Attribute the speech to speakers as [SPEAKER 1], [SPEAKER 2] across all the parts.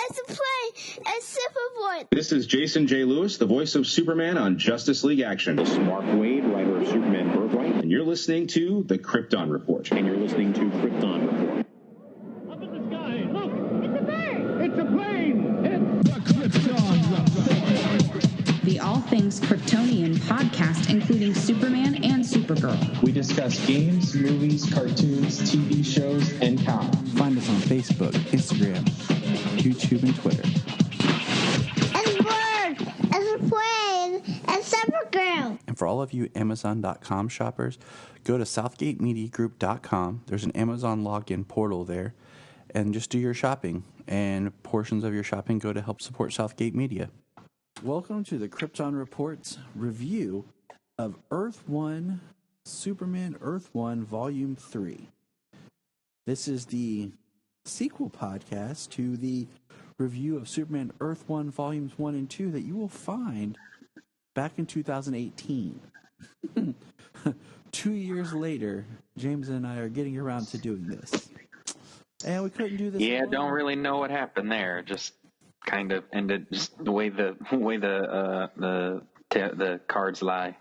[SPEAKER 1] as a plane and Superboy.
[SPEAKER 2] This is Jason J. Lewis, the voice of Superman on Justice League Action.
[SPEAKER 3] This is Mark Wade, writer of Superman Birthright.
[SPEAKER 2] And you're listening to The Krypton Report.
[SPEAKER 3] And you're listening to Krypton Report.
[SPEAKER 4] Up in the sky, look!
[SPEAKER 5] It's a bird!
[SPEAKER 4] It's a plane! It's the Krypton Report!
[SPEAKER 6] The All Things Kryptonian podcast, including Superman and Supergirl.
[SPEAKER 7] We discuss games, movies, cartoons, TV shows, and comics.
[SPEAKER 8] Find us on Facebook, Instagram, YouTube, and Twitter.
[SPEAKER 1] As a bird, as a plane, and Supergirl.
[SPEAKER 8] And for all of you Amazon.com shoppers, go to SouthgateMediaGroup.com. There's an Amazon login portal there, and just do your shopping. And portions of your shopping go to help support Southgate Media. Welcome to the Krypton Report's review of Earth 1, Superman Earth 1, Volume 3. This is the sequel podcast to the review of Superman Earth 1, Volumes 1 and 2 that you will find back in 2018. 2 years later, James and I are getting around to doing this. And we couldn't do this alone.
[SPEAKER 9] Don't really know what happened there. Just kind of ended just the way the cards lie.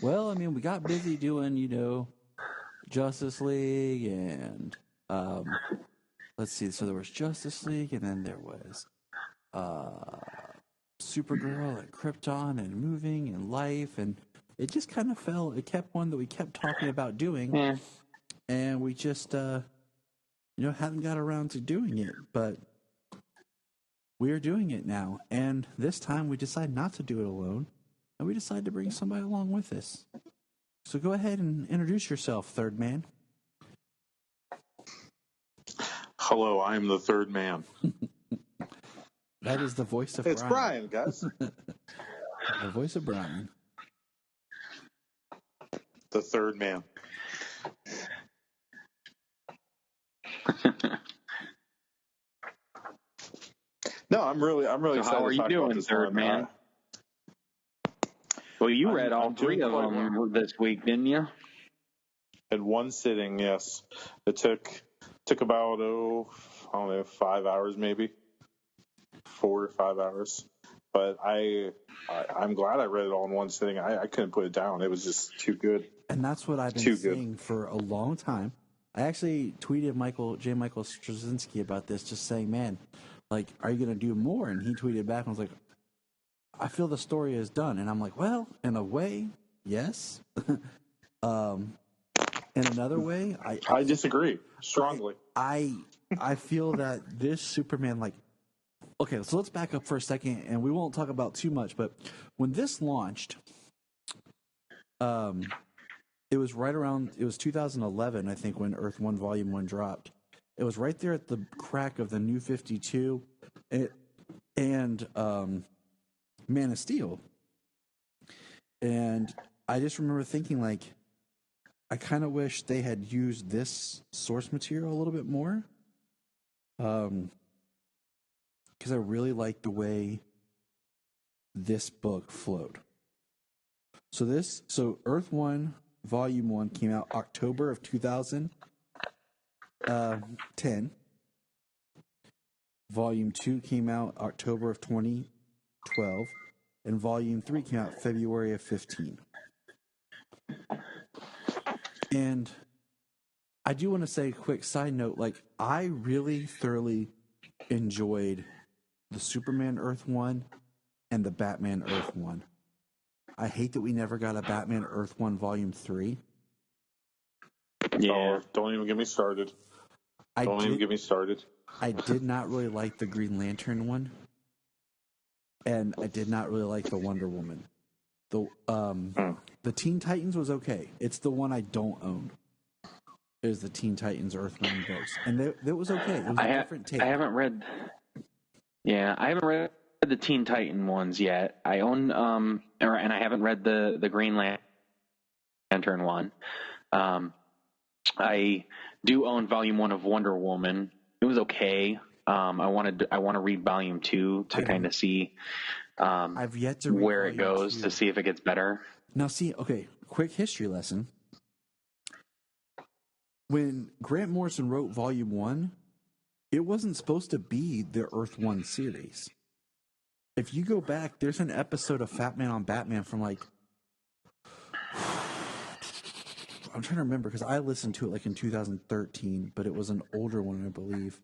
[SPEAKER 8] Well, I mean, we got busy doing, Justice League and let's see. So there was Justice League, and then there was Supergirl and Krypton and Moving and Life, and it just kind of fell. It kept one that we kept talking about doing, and we just hadn't got around to doing it, but we are doing it now. And this time we decided not to do it alone, and we decided to bring somebody along with us. So go ahead and introduce yourself, Third Man.
[SPEAKER 10] Hello, I'm the Third Man.
[SPEAKER 8] That is the voice of
[SPEAKER 10] It's
[SPEAKER 8] Bryan.
[SPEAKER 10] Bryan, guys.
[SPEAKER 8] The voice of Bryan.
[SPEAKER 10] The Third Man. No, I'm really excited.
[SPEAKER 9] How are
[SPEAKER 10] to
[SPEAKER 9] you
[SPEAKER 10] talk
[SPEAKER 9] doing,
[SPEAKER 10] about this
[SPEAKER 9] Third
[SPEAKER 10] one.
[SPEAKER 9] Man? Well, you read all three of them this week, didn't you?
[SPEAKER 10] At one sitting, yes. It took about 5 hours, maybe 4 or 5 hours. But I'm glad I read it all in one sitting. I couldn't put it down. It was just too good.
[SPEAKER 8] And that's what I've been saying for a long time. I actually tweeted Michael Straczynski about this, just saying, man, like, are you going to do more? And he tweeted back and was like, I feel the story is done. And I'm like, well, in a way, yes. In another way,
[SPEAKER 10] I disagree strongly.
[SPEAKER 8] I feel that this Superman, like, okay, so let's back up for a second, and we won't talk about too much, but when this launched, it was it was 2011, I think, when Earth 1 Volume 1 dropped. It was right there at the crack of the New 52 and Man of Steel. And I just remember thinking, like, I kind of wish they had used this source material a little bit more. Because I really like the way this book flowed. So Earth 1 Volume 1 came out October of 2010. Volume 2 came out October of 2012. And Volume 3 came out February of 15. And I do want to say a quick side note, like, I really thoroughly enjoyed the Superman Earth 1 and the Batman Earth 1. I hate that we never got a Batman Earth 1 Volume 3.
[SPEAKER 10] Yeah. Don't even get me started. Don't even get me started.
[SPEAKER 8] I did not really like the Green Lantern one. And I did not really like the Wonder Woman. The Teen Titans was okay. It's the one I don't own. Is the Teen Titans Earth 1 books. And it was okay. It was a different take.
[SPEAKER 9] I haven't read the Teen Titan ones yet. I own and I haven't read the Green Lantern one. I do own Volume 1 of Wonder Woman. It was okay. I want to read Volume 2 to kind of see
[SPEAKER 8] I've yet to read
[SPEAKER 9] where it
[SPEAKER 8] Volume
[SPEAKER 9] goes
[SPEAKER 8] 2.
[SPEAKER 9] to see if it gets better.
[SPEAKER 8] Now, see, okay, quick history lesson. When Grant Morrison wrote Volume 1, it wasn't supposed to be the Earth 1 series. If you go back, there's an episode of Fat Man on Batman from like, I'm trying to remember because I listened to it like in 2013, but it was an older one, I believe,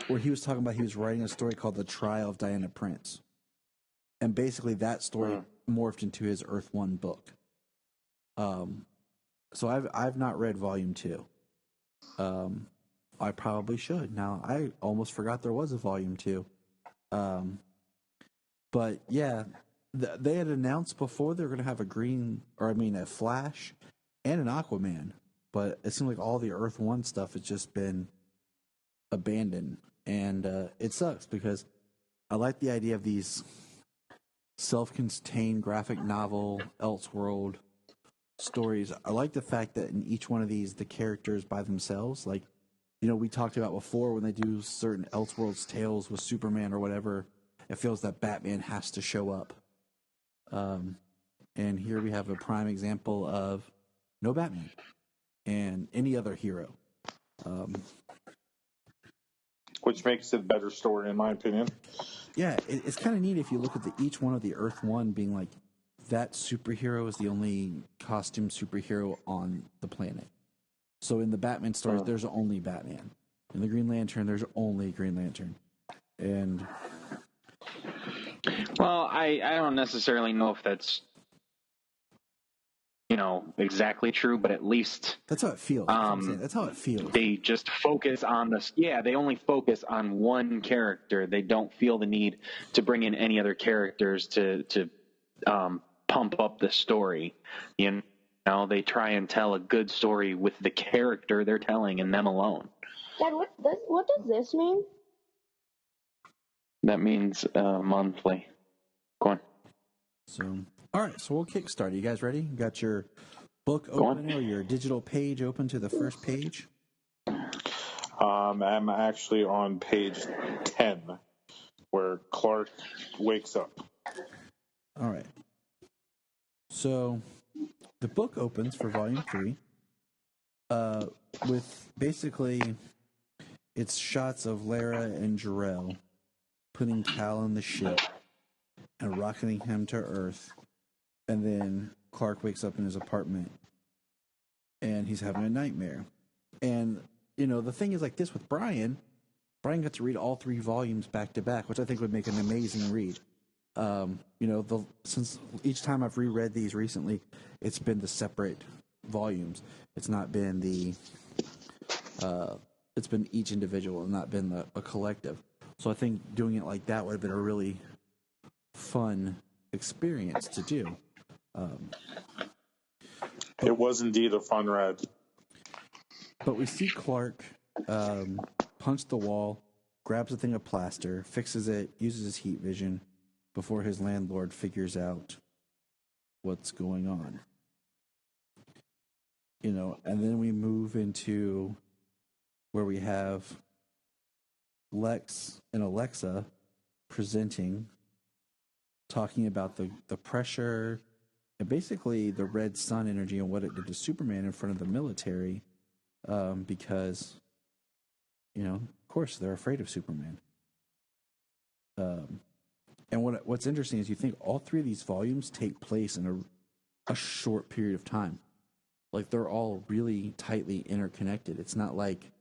[SPEAKER 8] where he was talking about he was writing a story called The Trial of Diana Prince. And basically that story morphed into his Earth 1 book. So I've not read Volume 2. I probably should. Now, I almost forgot there was a Volume 2. But yeah, they had announced before they were going to have a Flash and an Aquaman. But it seems like all the Earth 1 stuff has just been abandoned. And it sucks because I like the idea of these self-contained graphic novel, Elseworld stories. I like the fact that in each one of these, the characters by themselves, like, you know, we talked about before when they do certain Elseworlds tales with Superman or whatever, it feels that Batman has to show up. And here we have a prime example of no Batman and any other hero.
[SPEAKER 10] Which makes it a better story, in my opinion.
[SPEAKER 8] Yeah, it's kind of neat if you look at each one of the Earth 1 being like, that superhero is the only costume superhero on the planet. So in the Batman stories, there's only Batman. In the Green Lantern, there's only Green Lantern. And
[SPEAKER 9] well, I don't necessarily know if that's, you know, exactly true, but at least
[SPEAKER 8] that's how it feels. That's how it feels.
[SPEAKER 9] They just focus on this. Yeah, they only focus on one character. They don't feel the need to bring in any other characters to pump up the story. You know, they try and tell a good story with the character they're telling and them alone.
[SPEAKER 1] Dad, what does this mean?
[SPEAKER 9] That means monthly. Go on.
[SPEAKER 8] So, all right, so we'll kickstart. You guys ready? You got your book open or your digital page open to the first page?
[SPEAKER 10] I'm actually on page 10, where Clark wakes up.
[SPEAKER 8] All right. So, the book opens for Volume 3 with basically it's shots of Lara and Jor-El putting Cal in the ship and rocketing him to Earth. And then Clark wakes up in his apartment and he's having a nightmare. And, you know, the thing is like this with Bryan got to read all 3 volumes back to back, which I think would make an amazing read. You know, since each time I've reread these recently, it's been the separate volumes. It's not been it's been each individual and not been a collective. So I think doing it like that would have been a really fun experience to do.
[SPEAKER 10] It was indeed a fun read.
[SPEAKER 8] But we see Clark punch the wall, grabs a thing of plaster, fixes it, uses his heat vision before his landlord figures out what's going on. You know, and then we move into where we have Lex and Alexa presenting, talking about the pressure and basically the red sun energy and what it did to Superman in front of the military, because, you know, of course they're afraid of Superman. And what's interesting is you think all 3 of these volumes take place in a short period of time. Like, they're all really tightly interconnected. It's not like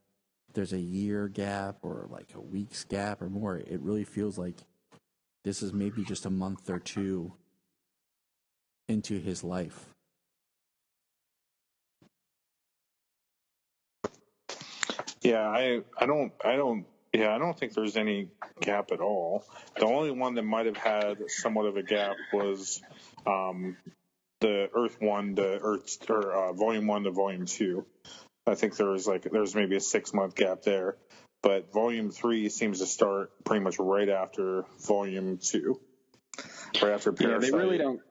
[SPEAKER 8] there's a year gap or like a week's gap or more. It really feels like this is maybe just a month or 2 into his life.
[SPEAKER 10] Yeah, I don't think there's any gap at all. The only one that might have had somewhat of a gap was the Earth 1 to Volume 1 to Volume 2. I think there's maybe a 6-month gap there, but Volume 3 seems to start pretty much right after Volume 2, right after Parasite.
[SPEAKER 9] Yeah, they really don't.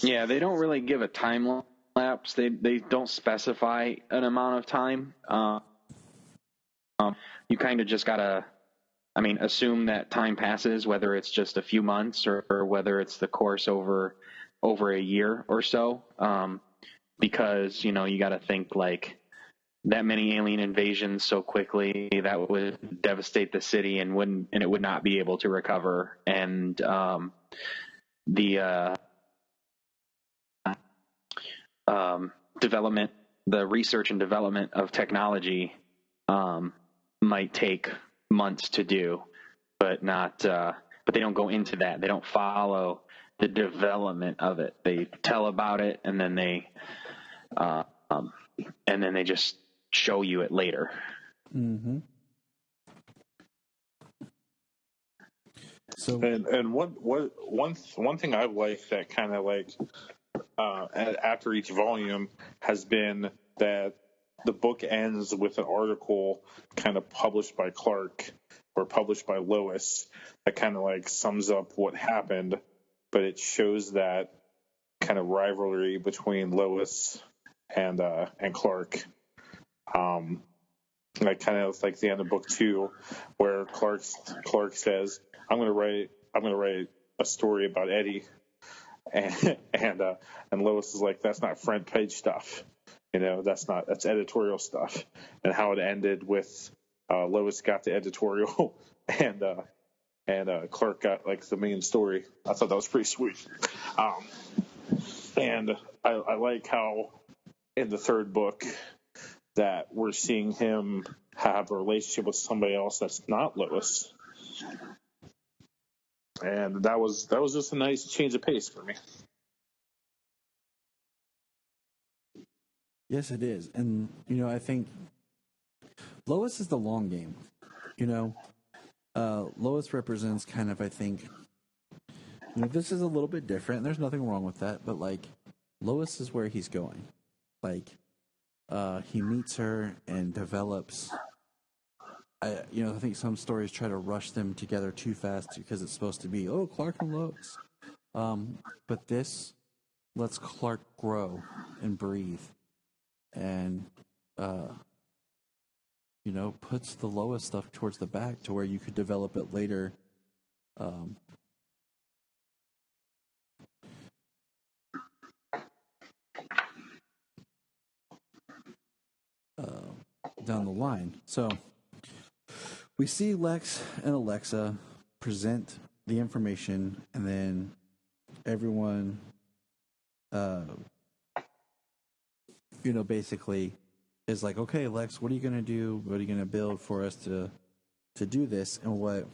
[SPEAKER 9] Yeah, they don't really give a time lapse. They don't specify an amount of time. You kind of just gotta, assume that time passes, whether it's just a few months or whether it's the course over a year or so. Because, you know, you got to think like that many alien invasions so quickly that would devastate the city and it would not be able to recover. And the the research and development of technology might take months to do, but they don't go into that. They don't follow the development of it. They tell about it, and then they just show you it later.
[SPEAKER 8] Mm-hmm. So,
[SPEAKER 10] and one thing I like that kind of like after each volume has been that the book ends with an article kind of published by Clark or published by Lois that kind of like sums up what happened, but it shows that kind of rivalry between Lois and Clark. Like kind of like the end of book 2, where Clark says, "I'm going to write a story about Eddie," and Lois is like, "That's not front page stuff, that's editorial stuff." And how it ended with Lois got the editorial and Clark got like the main story. I thought that was pretty sweet. And I like how in the third book that we're seeing him have a relationship with somebody else that's not Lois. And that was just a nice change of pace for me.
[SPEAKER 8] yes, it is. And, I think Lois is the long game. Lois represents kind of, I think, this is a little bit different. There's nothing wrong with that. But, like, Lois is where he's going. Like, he meets her and develops. I think some stories try to rush them together too fast because it's supposed to be, Clark and Lois. But this lets Clark grow and breathe and, puts the Lois stuff towards the back to where you could develop it later. Down the line. So we see Lex and Alexa present the information, and then everyone, basically is like, okay, Lex, what are you going to do? What are you going to build for us to do this? And what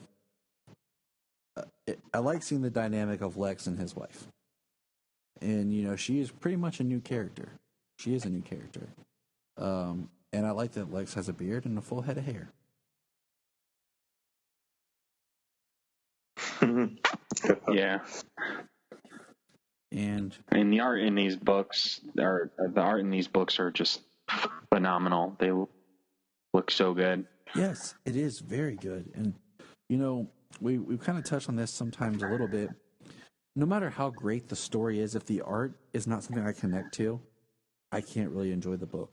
[SPEAKER 8] I like seeing the dynamic of Lex and his wife. And, she is pretty much a new character. She is a new character. And I like that Lex has a beard and a full head of hair.
[SPEAKER 9] Yeah.
[SPEAKER 8] And
[SPEAKER 9] the art in these books are just phenomenal. They look so good.
[SPEAKER 8] yes, it is very good. And, we've kind of touched on this sometimes a little bit. No matter how great the story is, if the art is not something I connect to, I can't really enjoy the book.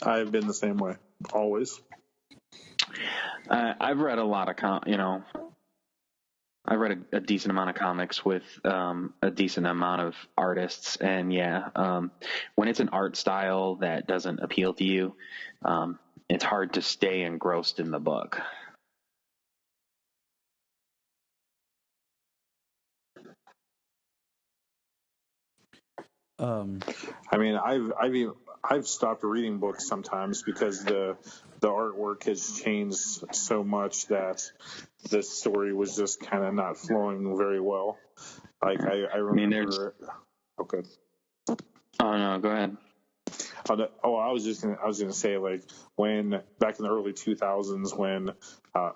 [SPEAKER 10] I've been the same way, always.
[SPEAKER 9] I've read a lot of I read a decent amount of comics with a decent amount of artists, and when it's an art style that doesn't appeal to you, it's hard to stay engrossed in the book.
[SPEAKER 10] I mean, I've stopped reading books sometimes because the artwork has changed so much that the story was just kind of not flowing very well. Like I remember. Okay.
[SPEAKER 9] Oh no, go ahead.
[SPEAKER 10] I was gonna say, like, when back in the early 2000s when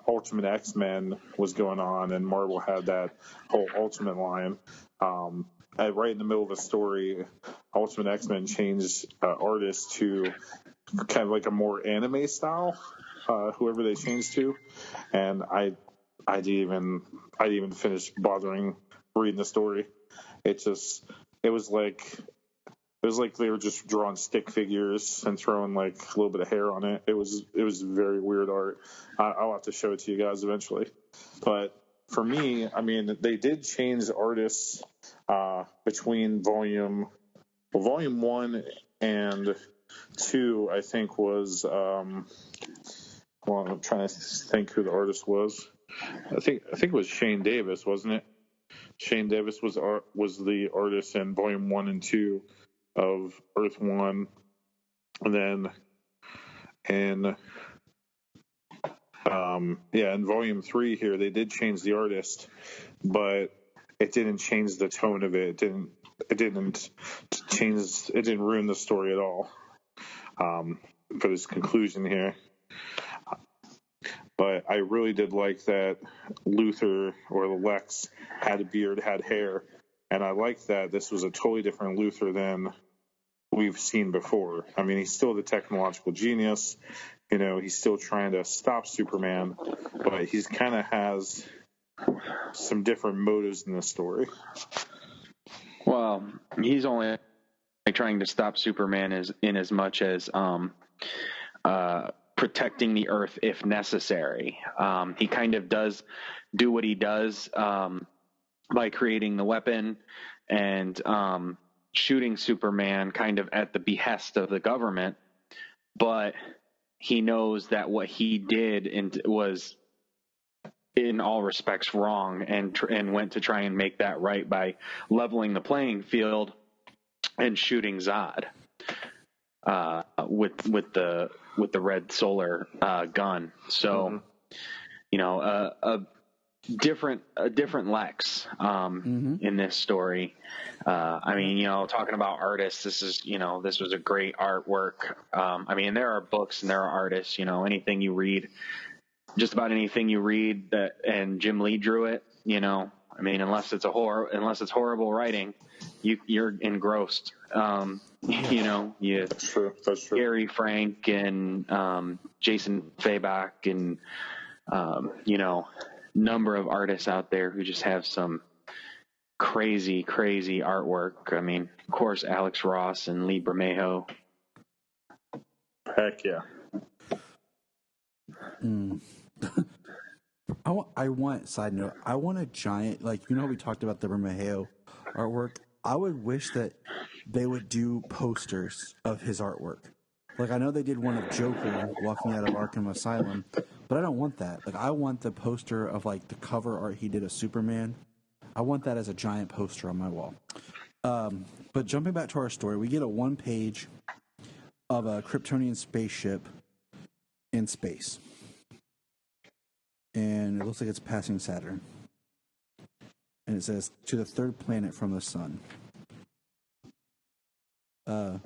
[SPEAKER 10] Ultimate X-Men was going on and Marvel had that whole Ultimate line, right in the middle of the story, Ultimate X-Men changed artists to kind of like a more anime style, whoever they changed to, and I didn't even finish bothering reading the story. It was like they were just drawing stick figures and throwing like a little bit of hair on it. It was very weird art. I'll have to show it to you guys eventually. But for me, I mean, they did change artists between volume Well, volume 1 and 2, I think, was. Well, I'm trying to think who the artist was. I think it was Shane Davis, wasn't it? Shane Davis was the artist in volume 1 and 2 of Earth 1, and then in in volume 3 here they did change the artist, but it didn't change the tone of it. It didn't ruin the story at all. For this conclusion here. But I really did like that Luthor, or Lex, had a beard, had hair, and I like that this was a totally different Luthor than we've seen before. I mean, he's still the technological genius, he's still trying to stop Superman, but he's kind of has some different motives in the story.
[SPEAKER 9] Well, he's only trying to stop Superman in as much as protecting the Earth if necessary. He kind of does do what he does by creating the weapon and shooting Superman kind of at the behest of the government, but he knows that what he did was in all respects wrong, and went to try and make that right by leveling the playing field and shooting Zod with the red solar gun. So, a different Lex in this story. I mean, talking about artists, this was a great artwork. I mean, there are books and there are artists. Anything you read, just about anything you read and Jim Lee drew it. I mean, unless it's horrible writing, you're engrossed.
[SPEAKER 10] That's true.
[SPEAKER 9] Gary Frank and Jason Fabak and number of artists out there who just have some crazy artwork. I mean, of course, Alex Ross and Lee Bermejo.
[SPEAKER 10] Heck yeah.
[SPEAKER 8] Side note, I want a giant, we talked about the Bermejo artwork. I would wish that they would do posters of his artwork. I know they did one of Joker walking out of Arkham Asylum, but I don't want that. I want the poster of, the cover art he did of Superman. I want that as a giant poster on my wall. But jumping back to our story, we get a one-page of a Kryptonian spaceship in space. And it looks like it's passing Saturn. And it says, to the third planet from the sun. So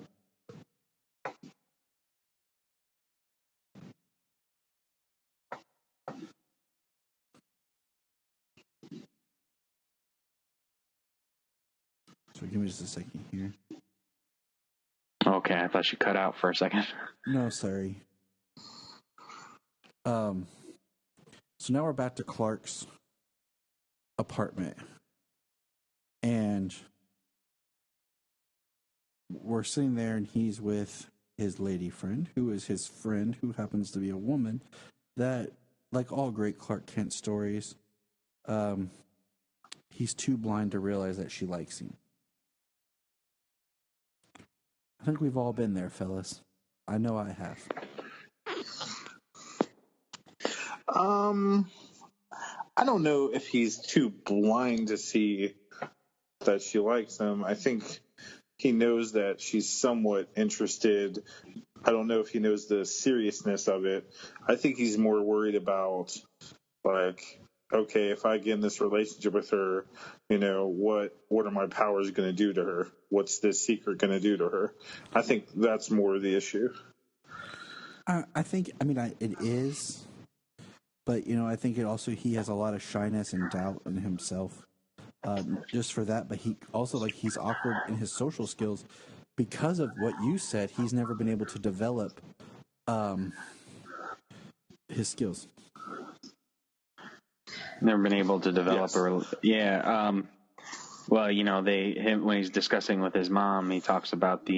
[SPEAKER 8] give me just a second here.
[SPEAKER 9] Okay, I thought you cut out for a second.
[SPEAKER 8] No, sorry. So now we're back to Clark's apartment. And we're sitting there, and he's with his lady friend, who is his friend, who happens to be a woman that, like all great Clark Kent stories, he's too blind to realize that she likes him. I think we've all been there, fellas. I know I have.
[SPEAKER 10] I don't know if he's too blind to see that she likes him. I think he knows that she's somewhat interested. I don't know if he knows the seriousness of it. I think he's more worried about, okay, if I get in this relationship with her, what are my powers going to do to her? What's this secret going to do to her? I think that's more the issue.
[SPEAKER 8] It is. But, I think he has a lot of shyness and doubt in himself just for that. But he also, he's awkward in his social skills because of what you said. He's never been able to develop his skills.
[SPEAKER 9] Never been able to develop
[SPEAKER 10] Yes.
[SPEAKER 9] When he's discussing with his mom, he talks about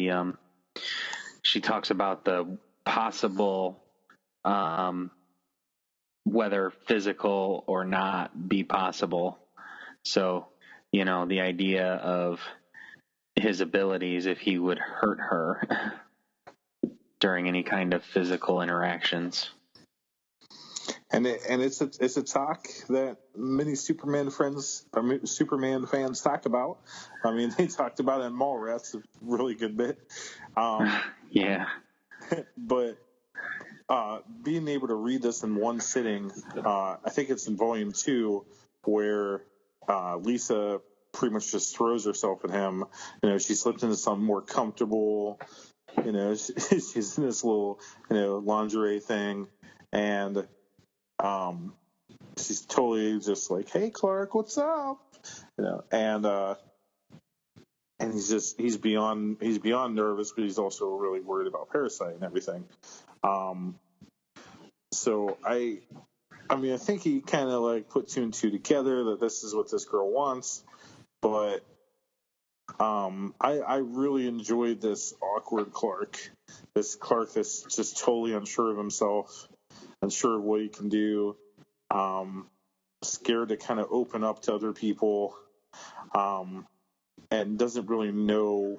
[SPEAKER 9] she talks about the possible, whether physical or not be possible. So, the idea of his abilities if he would hurt her during any kind of physical interactions.
[SPEAKER 10] And it's a talk that many Superman fans talk about. I mean, they talked about it in Mallrats a really good bit.
[SPEAKER 9] Yeah.
[SPEAKER 10] But being able to read this in one sitting, I think it's in volume 2 where Lisa pretty much just throws herself at him. You know, she slipped into something more comfortable. You know, she's in this little, lingerie thing, and she's totally just like, "Hey, Clark, what's up?" You know, and he's beyond nervous, but he's also really worried about Parasite and everything. So I think he kind of like put 2 and 2 together that this is what this girl wants, but I really enjoyed this awkward Clark, this Clark that's just totally unsure of himself, unsure of what he can do, scared to kind of open up to other people, and doesn't really know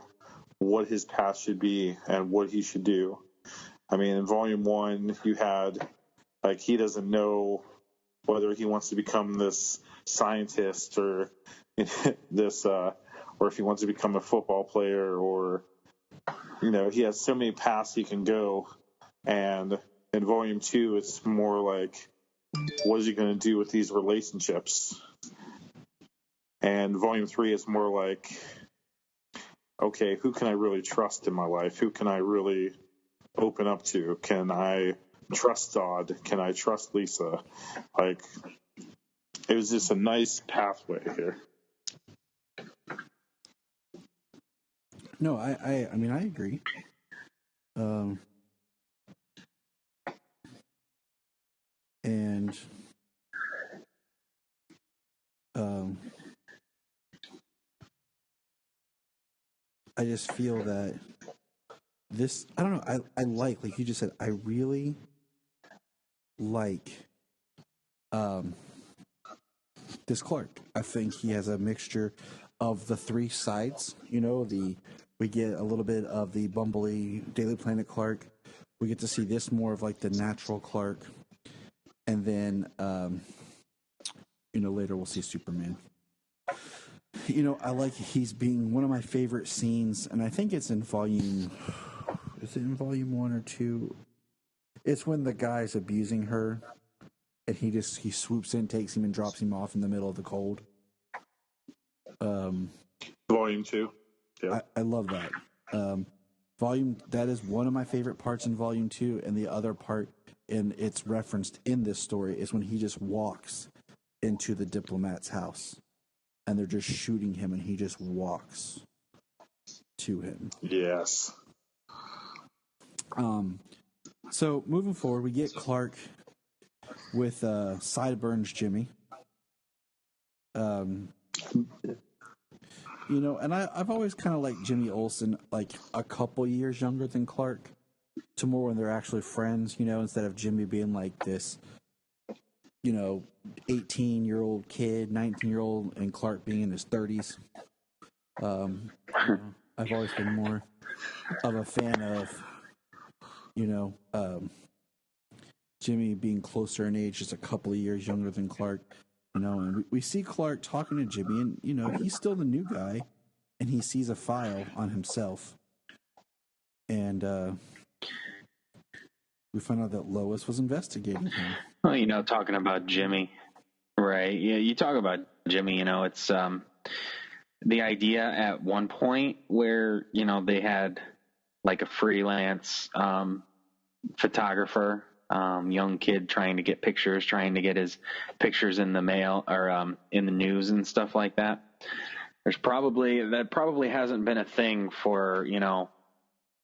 [SPEAKER 10] what his path should be and what he should do. I mean, in volume 1, you had like he doesn't know whether he wants to become this scientist or this, or if he wants to become a football player, or he has so many paths he can go. And in volume 2, it's more like, what is he going to do with these relationships? And volume 3 is more like, okay, who can I really trust in my life? Who can I really open up to? Can I trust Zod? Can I trust Lisa? Like, it was just a nice pathway here.
[SPEAKER 8] No, I mean, I agree. And I just feel that this, I don't know, I like you just said, I really like this Clark. I think he has a mixture of the 3 sides. We get a little bit of the bumbly Daily Planet Clark. We get to see this more of like the natural Clark. And then, later we'll see Superman. I like he's being one of my favorite scenes, and I think it's in volume. Is it in volume 1 or 2? It's when the guy's abusing her, and he swoops in, takes him, and drops him off in the middle of the cold.
[SPEAKER 10] Volume 2. Yeah.
[SPEAKER 8] I love that. That is one of my favorite parts in volume 2, and the other part, and it's referenced in this story, is when he just walks into the diplomat's house, and they're just shooting him, and he just walks to him.
[SPEAKER 10] Yes.
[SPEAKER 8] So moving forward, we get Clark with Sideburns Jimmy. And I've always kind of liked Jimmy Olsen, like a couple years younger than Clark, to more when they're actually friends, instead of Jimmy being like this, 18-year-old kid, 19-year-old, and Clark being in his 30s. I've always been more of a fan of, Jimmy being closer in age, just a couple of years younger than Clark. And we see Clark talking to Jimmy, and, he's still the new guy, and he sees a file on himself. And we find out that Lois was investigating him.
[SPEAKER 9] Well, talking about Jimmy, right? Yeah, you talk about Jimmy, it's the idea at one point where, they had like a freelance photographer, young kid trying to get pictures, trying to get his pictures in the mail or in the news and stuff like that. That probably hasn't been a thing for,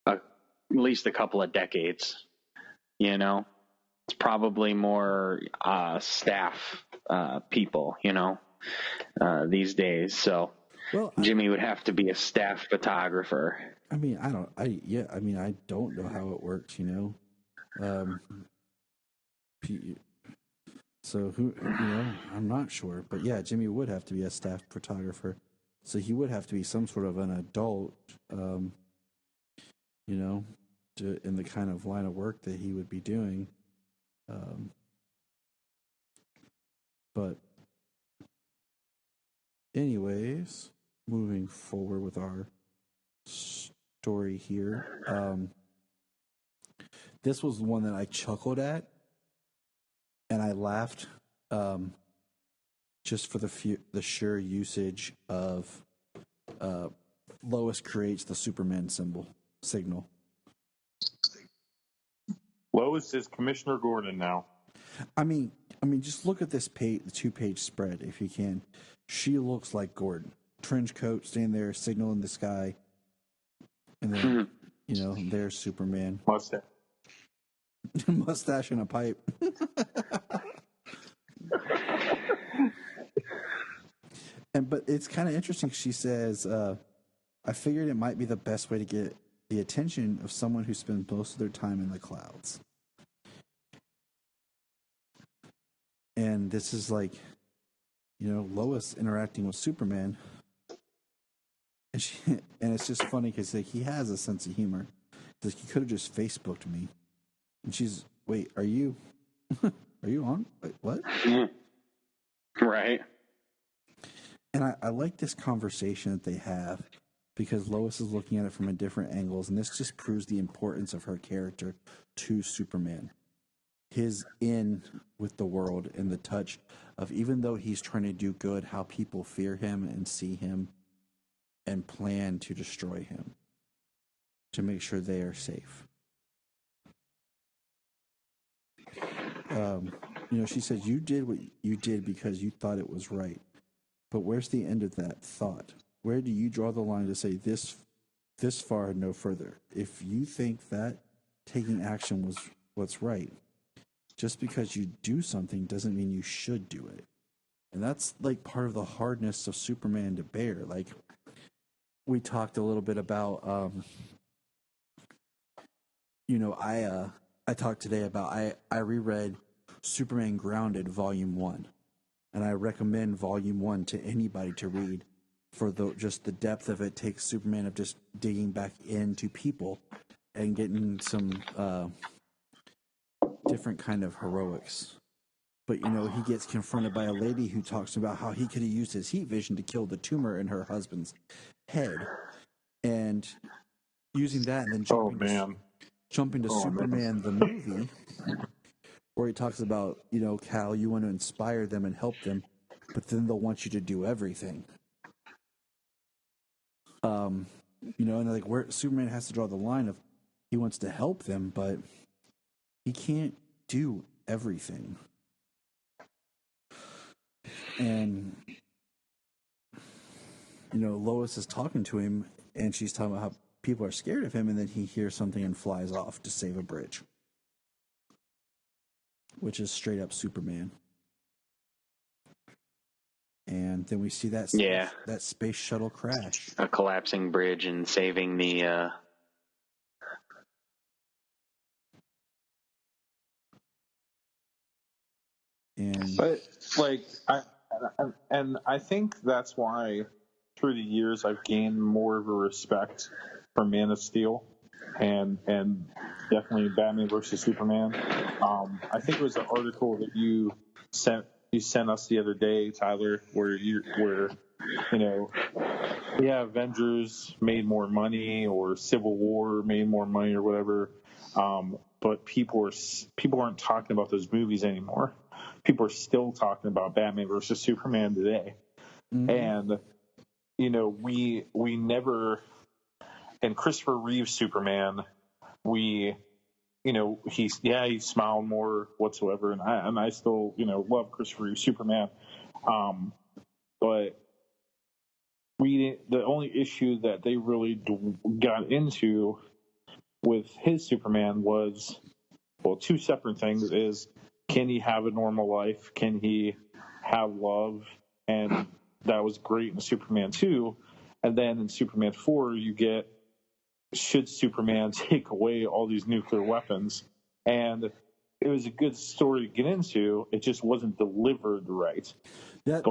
[SPEAKER 9] at least a couple of decades. It's probably more staff people, these days. So Jimmy would have to be a staff photographer.
[SPEAKER 8] I mean, I don't know how it works, So I'm not sure, but yeah, Jimmy would have to be a staff photographer. So he would have to be some sort of an adult, in the kind of line of work that he would be doing. But anyways, moving forward with our story here. This was one that I chuckled at, and I laughed just for the sheer usage of Lois creates the Superman signal.
[SPEAKER 10] Lois is Commissioner Gordon now.
[SPEAKER 8] I mean, just look at this the 2-page spread if you can. She looks like Gordon. Trench coat, standing there, signal in the sky, and then there's Superman. Mustache and a pipe. But it's kind of interesting. She says, "I figured it might be the best way to get the attention of someone who spends most of their time in the clouds." And this is like, Lois interacting with Superman, and it's just funny because he has a sense of humor. Like, he could have just Facebooked me, and she's, "Wait, are you on? Wait, what?"
[SPEAKER 9] Right.
[SPEAKER 8] And I like this conversation that they have because Lois is looking at it from a different angles, and this just proves the importance of her character to Superman. His in with the world and the touch of, even though he's trying to do good, how people fear him and see him and plan to destroy him to make sure they are safe. She says, "You did what you did because you thought it was right. But where's the end of that thought? Where do you draw the line to say this far and no further? If you think that taking action was what's right, just because you do something doesn't mean you should do it." And that's like part of the hardness of Superman to bear. Like, we talked a little bit about, I talked today about, I reread Superman Grounded Volume 1. And I recommend Volume 1 to anybody to read for just the depth of it. Takes Superman of just digging back into people and getting some different kind of heroics. But, he gets confronted by a lady who talks about how he could have used his heat vision to kill the tumor in her husband's head. And using that and then jumping to Superman the movie, where he talks about, Cal, you want to inspire them and help them, but then they'll want you to do everything. And like, where Superman has to draw the line of, he wants to help them, but he can't do everything. And, Lois is talking to him, and she's talking about how people are scared of him, and then he hears something and flies off to save a bridge, which is straight up Superman. And then we see that space shuttle crash.
[SPEAKER 9] A collapsing bridge and saving the...
[SPEAKER 10] But, I think that's why through the years I've gained more of a respect for Man of Steel and definitely Batman versus Superman. I think it was an article that you sent us the other day, Tyler, where Avengers made more money or Civil War made more money or whatever, but people aren't talking about those movies anymore. People are still talking about Batman versus Superman today. Mm-hmm. And we never, and Christopher Reeve's Superman, he smiled more whatsoever, and I still love Christopher Reeve's Superman, but the only issue that they really got into with his Superman was, well, two separate things: is, can he have a normal life? Can he have love? And that was great in Superman 2. And then in Superman 4, you get, should Superman take away all these nuclear weapons? And it was a good story to get into. It just wasn't delivered right.
[SPEAKER 8] That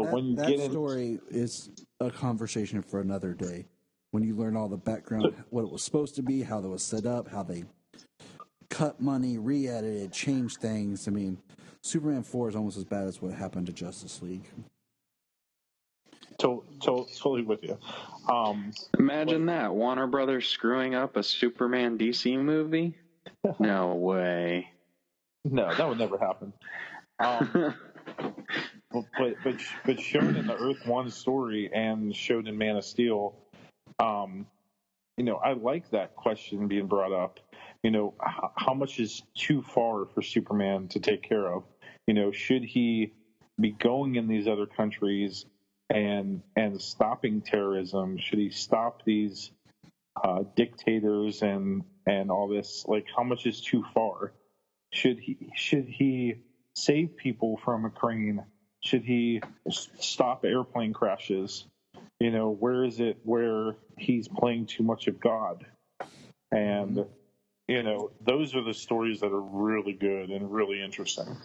[SPEAKER 10] get
[SPEAKER 8] story is a conversation for another day. When you learn all the background, what it was supposed to be, how it was set up, how they cut money, re-edited, changed things. I mean, Superman 4 is almost as bad as what happened to Justice League.
[SPEAKER 10] Totally with you.
[SPEAKER 9] Imagine that. Warner Brothers screwing up a Superman DC movie? No way.
[SPEAKER 10] No, that would never happen. But shown in the Earth One story and showed in Man of Steel, I like that question being brought up. How much is too far for Superman to take care of? Should he be going in these other countries and stopping terrorism? Should he stop these dictators and all this? Like, how much is too far? Should he save people from Ukraine? Should he stop airplane crashes? Where is it where he's playing too much of God? And those are the stories that are really good and really interesting.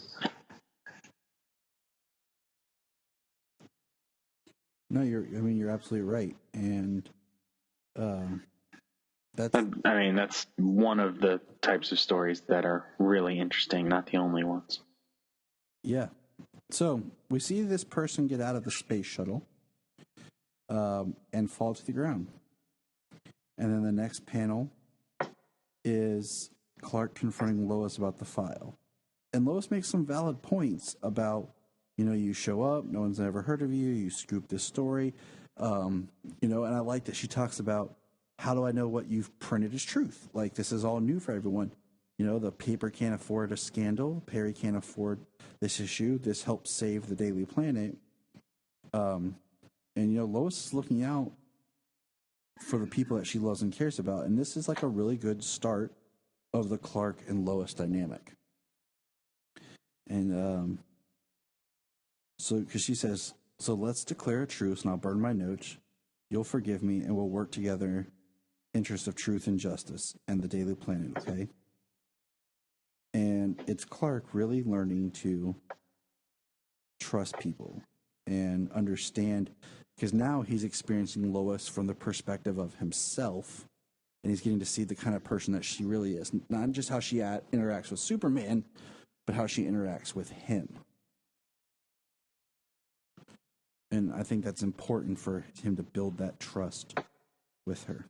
[SPEAKER 8] No, you're absolutely right, and
[SPEAKER 9] that's one of the types of stories that are really interesting, not the only ones.
[SPEAKER 8] Yeah. So we see this person get out of the space shuttle and fall to the ground. And then the next panel is Clark confronting Lois about the file. And Lois makes some valid points about, you show up, no one's ever heard of you, you scoop this story. And I like that she talks about, how do I know what you've printed is truth? Like, this is all new for everyone. The paper can't afford a scandal. Perry can't afford this issue. This helps save the Daily Planet. And Lois is looking out for the people that she loves and cares about. And this is like a really good start of the Clark and Lois dynamic. And because she says, so let's declare a truce and I'll burn my notes. You'll forgive me and we'll work together, interest of truth and justice and the Daily Planet, okay? And it's Clark really learning to trust people and understand, because now he's experiencing Lois from the perspective of himself, and he's getting to see the kind of person that she really is. Not just how she interacts with Superman, but how she interacts with him. And I think that's important for him to build that trust with her.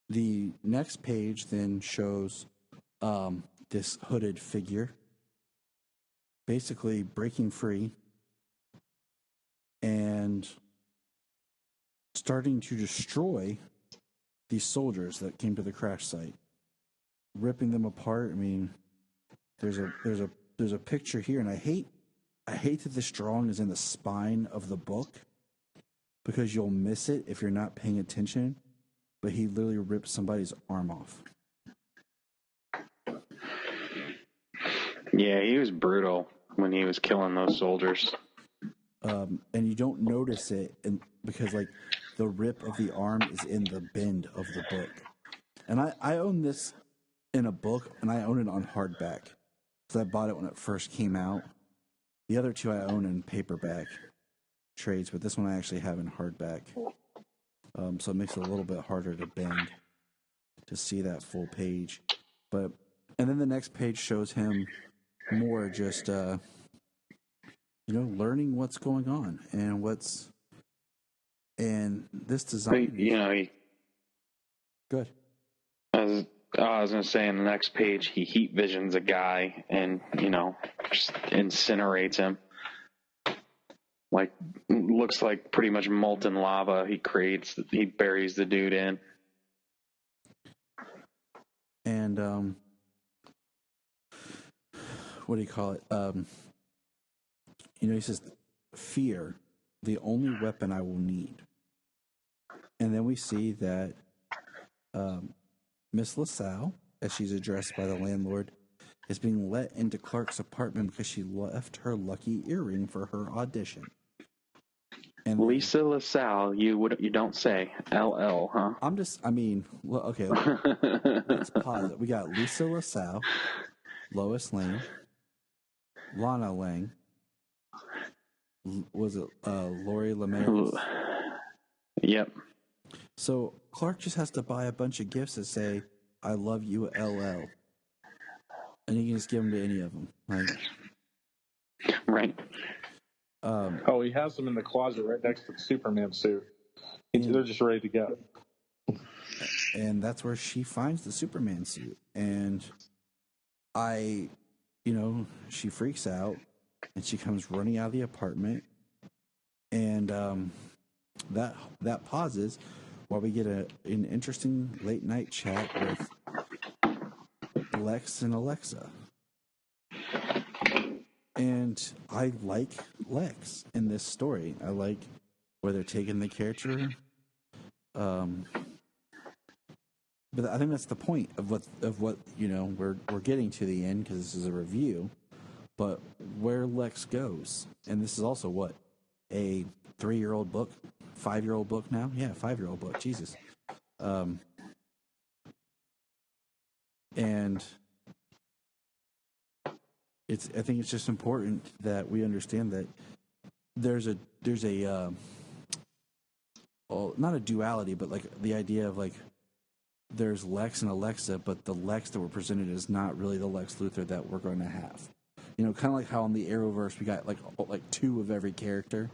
[SPEAKER 8] The next page then shows this hooded figure basically breaking free and starting to destroy these soldiers that came to the crash site, ripping them apart. I mean, there's a picture here, and I hate that this drawing is in the spine of the book, because you'll miss it if you're not paying attention. But he literally ripped somebody's arm off.
[SPEAKER 9] Yeah, he was brutal when he was killing those soldiers.
[SPEAKER 8] And you don't notice it because, like, the rip of the arm is in the bend of the book. And I own this in a book, and I own it on hardback. So I bought it when it first came out. The other two I own in paperback trades, but this one I actually have in hardback. So it makes it a little bit harder to bend to see that full page. And then the next page shows him more just, learning what's going on and this design. Good.
[SPEAKER 9] I was going to say, in the next page, he heat visions a guy and, just incinerates him. Like, looks like pretty much molten lava. He buries the dude in.
[SPEAKER 8] And, what do you call it? He says, fear, the only weapon I will need. And then we see that Miss LaSalle, as she's addressed by the landlord, is being let into Clark's apartment because she left her lucky earring for her audition. And
[SPEAKER 9] Lisa LaSalle, you don't say LL, huh?
[SPEAKER 8] Okay, let's pause it. We got Lisa LaSalle, Lois Lane, Lana Lang, was it Lori Lemaris?
[SPEAKER 9] Yep.
[SPEAKER 8] So Clark just has to buy a bunch of gifts that say, I love you, LL. And he can just give them to any of them.
[SPEAKER 9] Right.
[SPEAKER 10] He has them in the closet right next to the Superman suit. They're just ready to go.
[SPEAKER 8] And that's where she finds the Superman suit. And she freaks out and she comes running out of the apartment. And that pauses while we get an interesting late night chat with Lex and Alexa. And I like Lex in this story. I like where they're taking the character. But I think that's the point of what we're getting to the end, because this is a review. But where Lex goes, and this is also what, a 3-year-old book, 5-year-old book now? Yeah, 5-year-old book. Jesus. And I think it's just important that we understand that there's not a duality, but like the idea of like there's Lex and Alexa, but the Lex that we're presented is not really the Lex Luthor that we're going to have. Kind of like how in the Arrowverse we got like 2 of every character,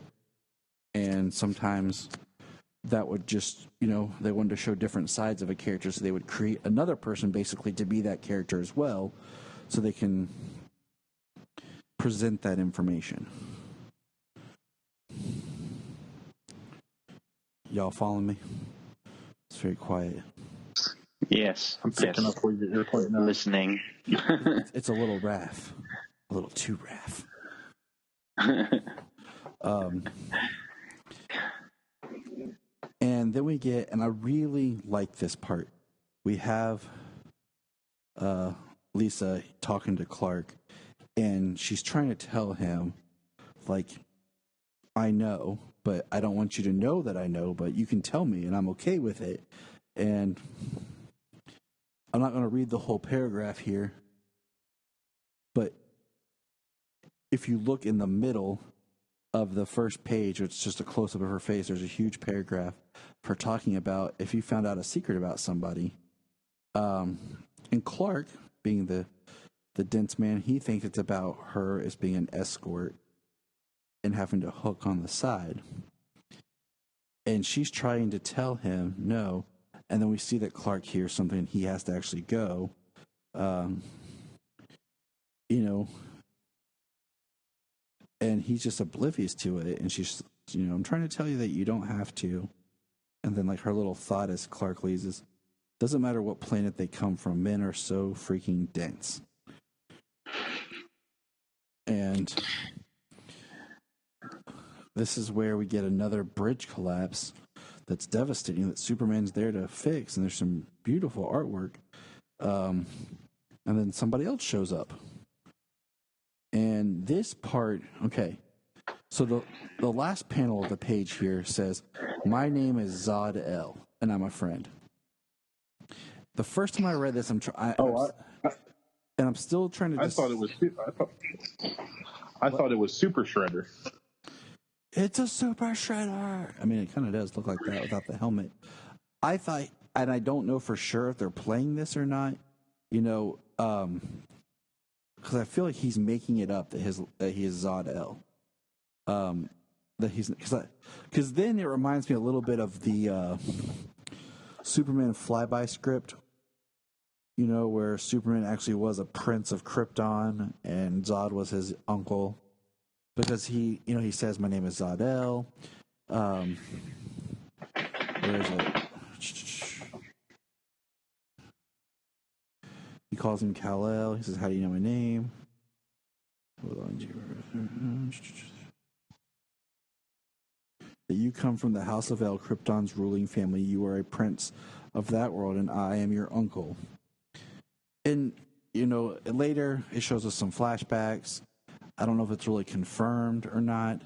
[SPEAKER 8] and sometimes that would just they wanted to show different sides of a character, so they would create another person basically to be that character as well, so they can present that information. Y'all following me? It's very quiet.
[SPEAKER 9] Yes.
[SPEAKER 10] I'm picking up where you're pointing out.
[SPEAKER 9] Listening.
[SPEAKER 8] It's a little raff. A little too raff. And then we get, and I really like this part. We have Lisa talking to Clark, and she's trying to tell him, like, I know, but I don't want you to know that I know, but you can tell me, and I'm okay with it. And I'm not going to read the whole paragraph here, but if you look in the middle of the first page, which is just a close-up of her face, there's a huge paragraph for talking about if you found out a secret about somebody. And Clark, being the dense man, he thinks it's about her as being an escort and having to hook on the side. And she's trying to tell him no. And then we see that Clark hears something and he has to actually go. And he's just oblivious to it. And she's, I'm trying to tell you that you don't have to. And then, like, her little thought as Clark leaves is, doesn't matter what planet they come from, men are so freaking dense. And this is where we get another bridge collapse that's devastating, that Superman's there to fix, and there's some beautiful artwork. And then somebody else shows up. And this part, okay, so the last panel of the page here says, my name is Zod El, and I'm a friend. The first time I read this, I'm still trying to.
[SPEAKER 10] I thought it was Super Shredder.
[SPEAKER 8] It's a Super Shredder. I mean, it kind of does look like that without the helmet. I thought, and I don't know for sure if they're playing this or not. Because I feel like he's making it up that he is Zod El. Because then it reminds me a little bit of the Superman flyby script, where Superman actually was a prince of Krypton and Zod was his uncle, because he says, my name is Zod El. Where is it? He calls him Kal-El. He says, how do you know my name? Hold on. That you come from the House of El, Krypton's ruling family. You are a prince of that world, and I am your uncle. And
[SPEAKER 5] later it shows us some flashbacks. I don't know if it's really confirmed or not,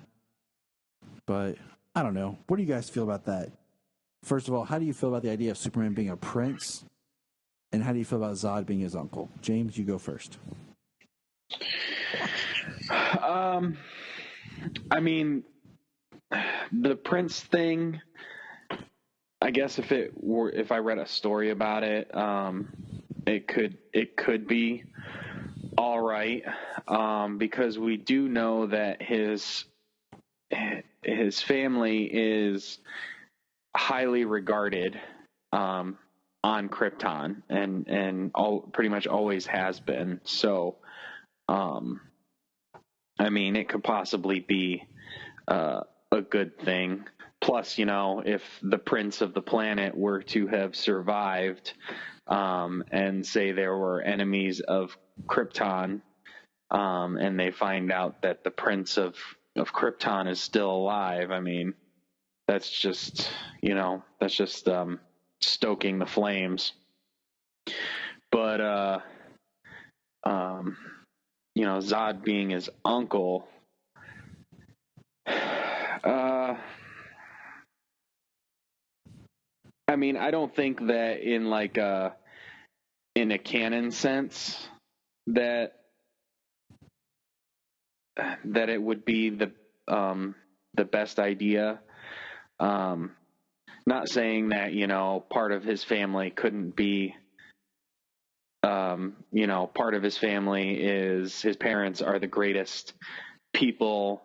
[SPEAKER 5] but I don't know. What do you guys feel about that? First of all, how do you feel about the idea of Superman being a prince? And how do you feel about Zod being his uncle? James, you go first.
[SPEAKER 9] I mean, the prince thing, I guess if I read a story about it, it could be all right, because we do know that his family is highly regarded on Krypton, and pretty much always has been. So, I mean, it could possibly be a good thing. Plus, if the prince of the planet were to have survived, and say there were enemies of Krypton, and they find out that the prince of Krypton is still alive, I mean, that's just stoking the flames. But Zod being his uncle, I mean, I don't think that in a canon sense that it would be the best idea. Not saying that, part of his family couldn't be, part of his family is his parents are the greatest people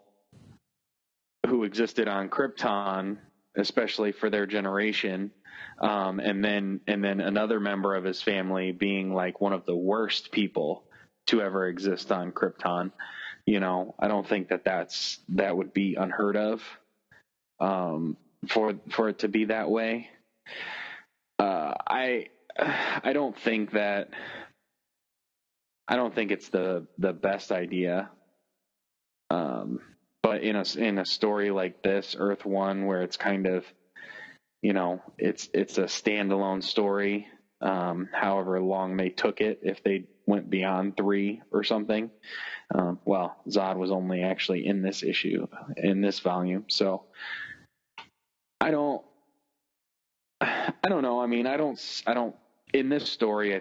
[SPEAKER 9] who existed on Krypton, especially for their generation. And then another member of his family being like one of the worst people to ever exist on Krypton. I don't think that would be unheard of, for it to be that way. I don't think it's the best idea. But in a story like this, Earth One, where it's kind of, it's a standalone story, however long they took it, if they went beyond 3 or something. Well, Zod was only actually in this volume. So I don't know. I mean, I don't, in this story, I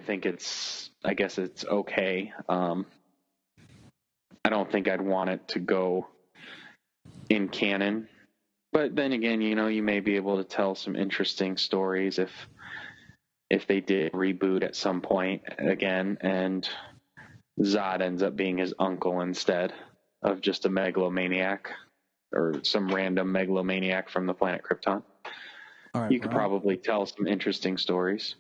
[SPEAKER 9] guess it's okay. I don't think I'd want it to go in canon. But then again, you may be able to tell some interesting stories if they did reboot at some point again, and Zod ends up being his uncle instead of just a megalomaniac or some random megalomaniac from the planet Krypton.
[SPEAKER 5] All right,
[SPEAKER 9] you could probably tell some interesting stories.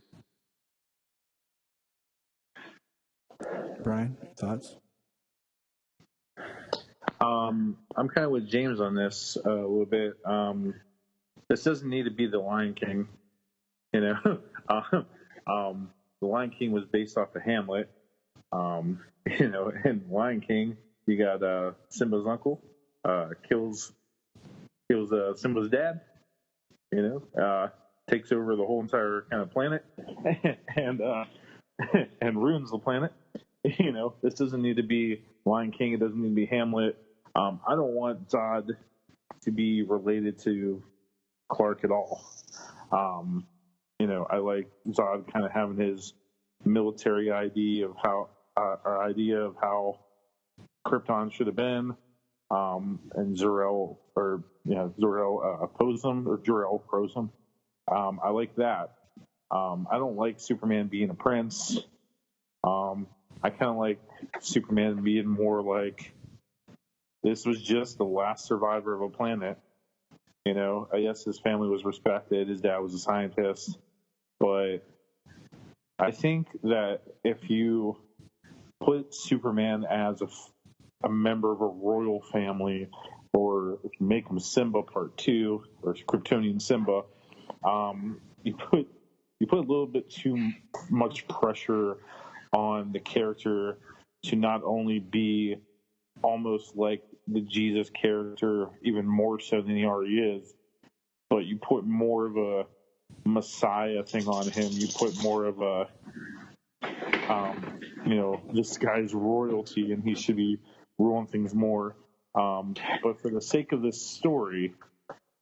[SPEAKER 5] Bryan, thoughts?
[SPEAKER 10] I'm kind of with James on this a little bit. This doesn't need to be the Lion King, The Lion King was based off of Hamlet. In Lion King, you got Simba's uncle kills Simba's dad. Takes over the whole entire kind of planet and ruins the planet. This doesn't need to be Lion King. It doesn't need to be Hamlet. I don't want Zod to be related to Clark at all. I like Zod kind of having his military idea of how Krypton should have been, and Zor-El opposed him, or Jor-El opposed him. I like that. I don't like Superman being a prince. I kind of like Superman being more like, this was just the last survivor of a planet. I guess his family was respected. His dad was a scientist. But I think that if you put Superman as a member of a royal family, or if you make him Simba Part 2, or Kryptonian Simba, you put a little bit too much pressure on the character to not only be almost like the Jesus character, even more so than he already is, but you put more of a Messiah thing on him. You put more of a this guy's royalty and he should be ruling things more. But for the sake of this story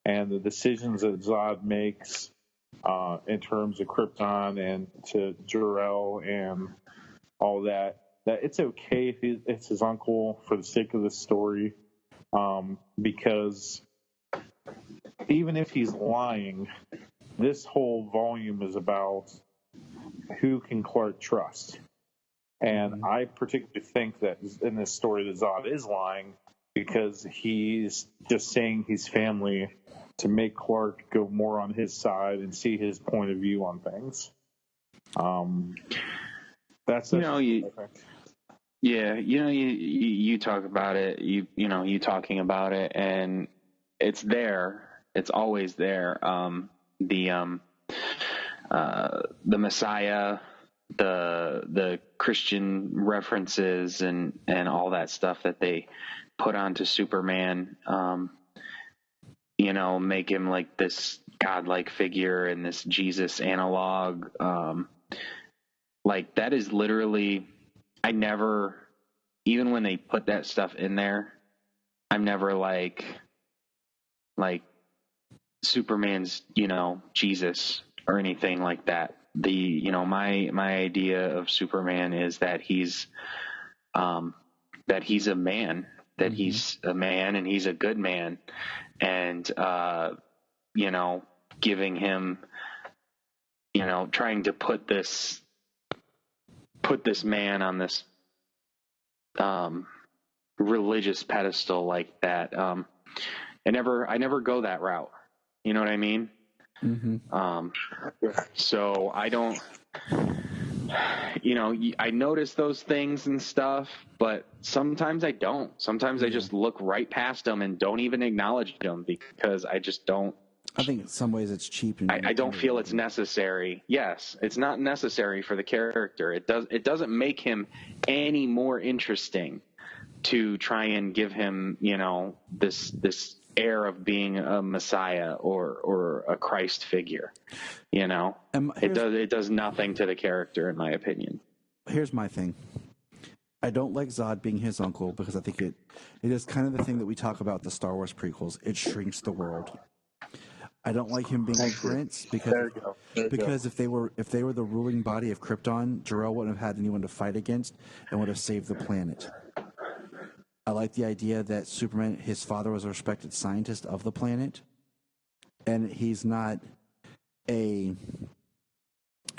[SPEAKER 10] and the decisions that Zod makes in terms of Krypton and to Jor-El and all that it's okay if it's his uncle for the sake of this story, because even if he's lying, this whole volume is about who can Clark trust. And I particularly think that in this story that Zod is lying because he's just saying he's family to make Clark go more on his side and see his point of view on things. That's
[SPEAKER 9] you talk about it, you talking about it, and it's there. It's always there. The Messiah, the Christian references and all that stuff that they put onto Superman, make him like this godlike figure and this Jesus analog. Like that is literally, I never, even when they put that stuff in there, I'm never like Superman's, Jesus or anything like that. My idea of Superman is that he's a man, that he's a man and he's a good man, and giving him, trying to put this man on this religious pedestal like that. I never go that route. You know what I mean? Mm-hmm. So I don't, I notice those things and stuff, but sometimes I don't. Sometimes I just look right past them and don't even acknowledge them because I just don't.
[SPEAKER 5] I think in some ways it's cheap.
[SPEAKER 9] I don't feel it's necessary. Yes, it's not necessary for the character. It doesn't make him any more interesting to try and give him, this air of being a Messiah or a Christ figure. It does nothing to the character, in my opinion.
[SPEAKER 5] Here's my thing. I don't like Zod being his uncle because I think it is kind of the thing that we talk about the Star Wars prequels. It shrinks the world. I don't like him being a prince because if they were the ruling body of Krypton, Jor-El wouldn't have had anyone to fight against and would have saved the planet. I like the idea that Superman, his father was a respected scientist of the planet, and he's not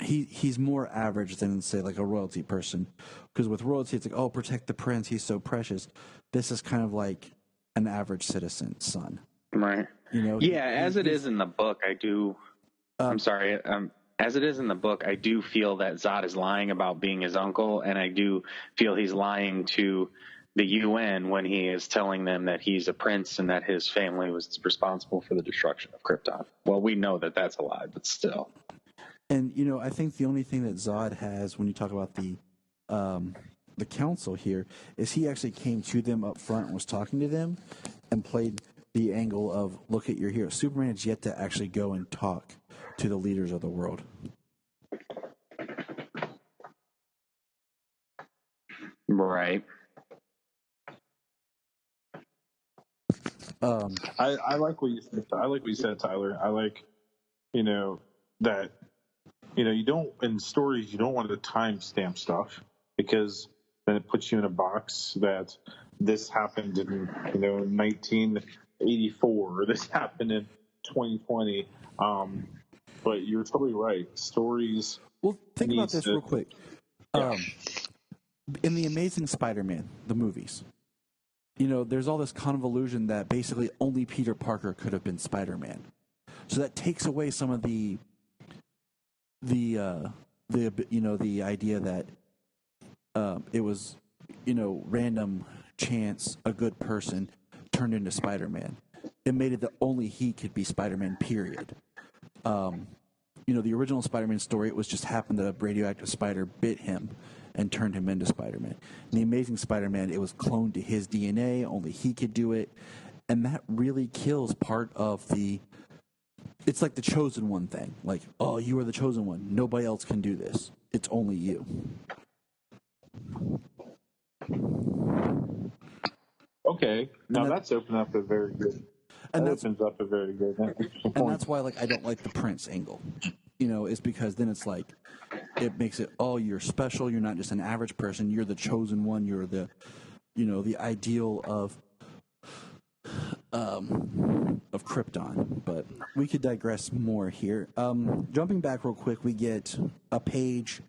[SPEAKER 5] he's more average than, say, like a royalty person. Because with royalty, it's like, oh, protect the prince, he's so precious. This is kind of like an average citizen's son.
[SPEAKER 9] Right. As it is in the book, I do. As it is in the book, I do feel that Zod is lying about being his uncle, and I do feel he's lying to the UN when he is telling them that he's a prince and that his family was responsible for the destruction of Krypton. Well, we know that that's a lie, but still.
[SPEAKER 5] And I think the only thing that Zod has when you talk about the council here is he actually came to them up front and was talking to them and played the angle of, look at your hero. Superman has yet to actually go and talk to the leaders of the world.
[SPEAKER 9] Right.
[SPEAKER 10] I like what you said. I like what you said, Tyler. I like, that, you don't, in stories, you don't want to timestamp stuff because then it puts you in a box that this happened in, 1984 or this happened in 2020. But you're totally right. Stories.
[SPEAKER 5] Well, think about this real quick. In The Amazing Spider-Man, the movies, there's all this convolution that basically only Peter Parker could have been Spider-Man. So that takes away some of the idea that it was, random chance a good person turned into Spider-Man. It made it that only he could be Spider-Man, period. The original Spider-Man story, it was just happened that a radioactive spider bit him and turned him into Spider-Man. In The Amazing Spider-Man, it was cloned to his DNA, only he could do it. And that really kills part of it's like the chosen one thing. Like, oh, you are the chosen one. Nobody else can do this. It's only you.
[SPEAKER 10] Okay, now
[SPEAKER 5] that-
[SPEAKER 10] that's opened up a very good.
[SPEAKER 5] And
[SPEAKER 10] That
[SPEAKER 5] that's
[SPEAKER 10] opens up a very good
[SPEAKER 5] and
[SPEAKER 10] point.
[SPEAKER 5] that's why like I don't like the Prince angle. Is because then it's like it makes it, oh, you're special, you're not just an average person, you're the chosen one, you're the the ideal of Krypton. But we could digress more here. Jumping back real quick, we get a page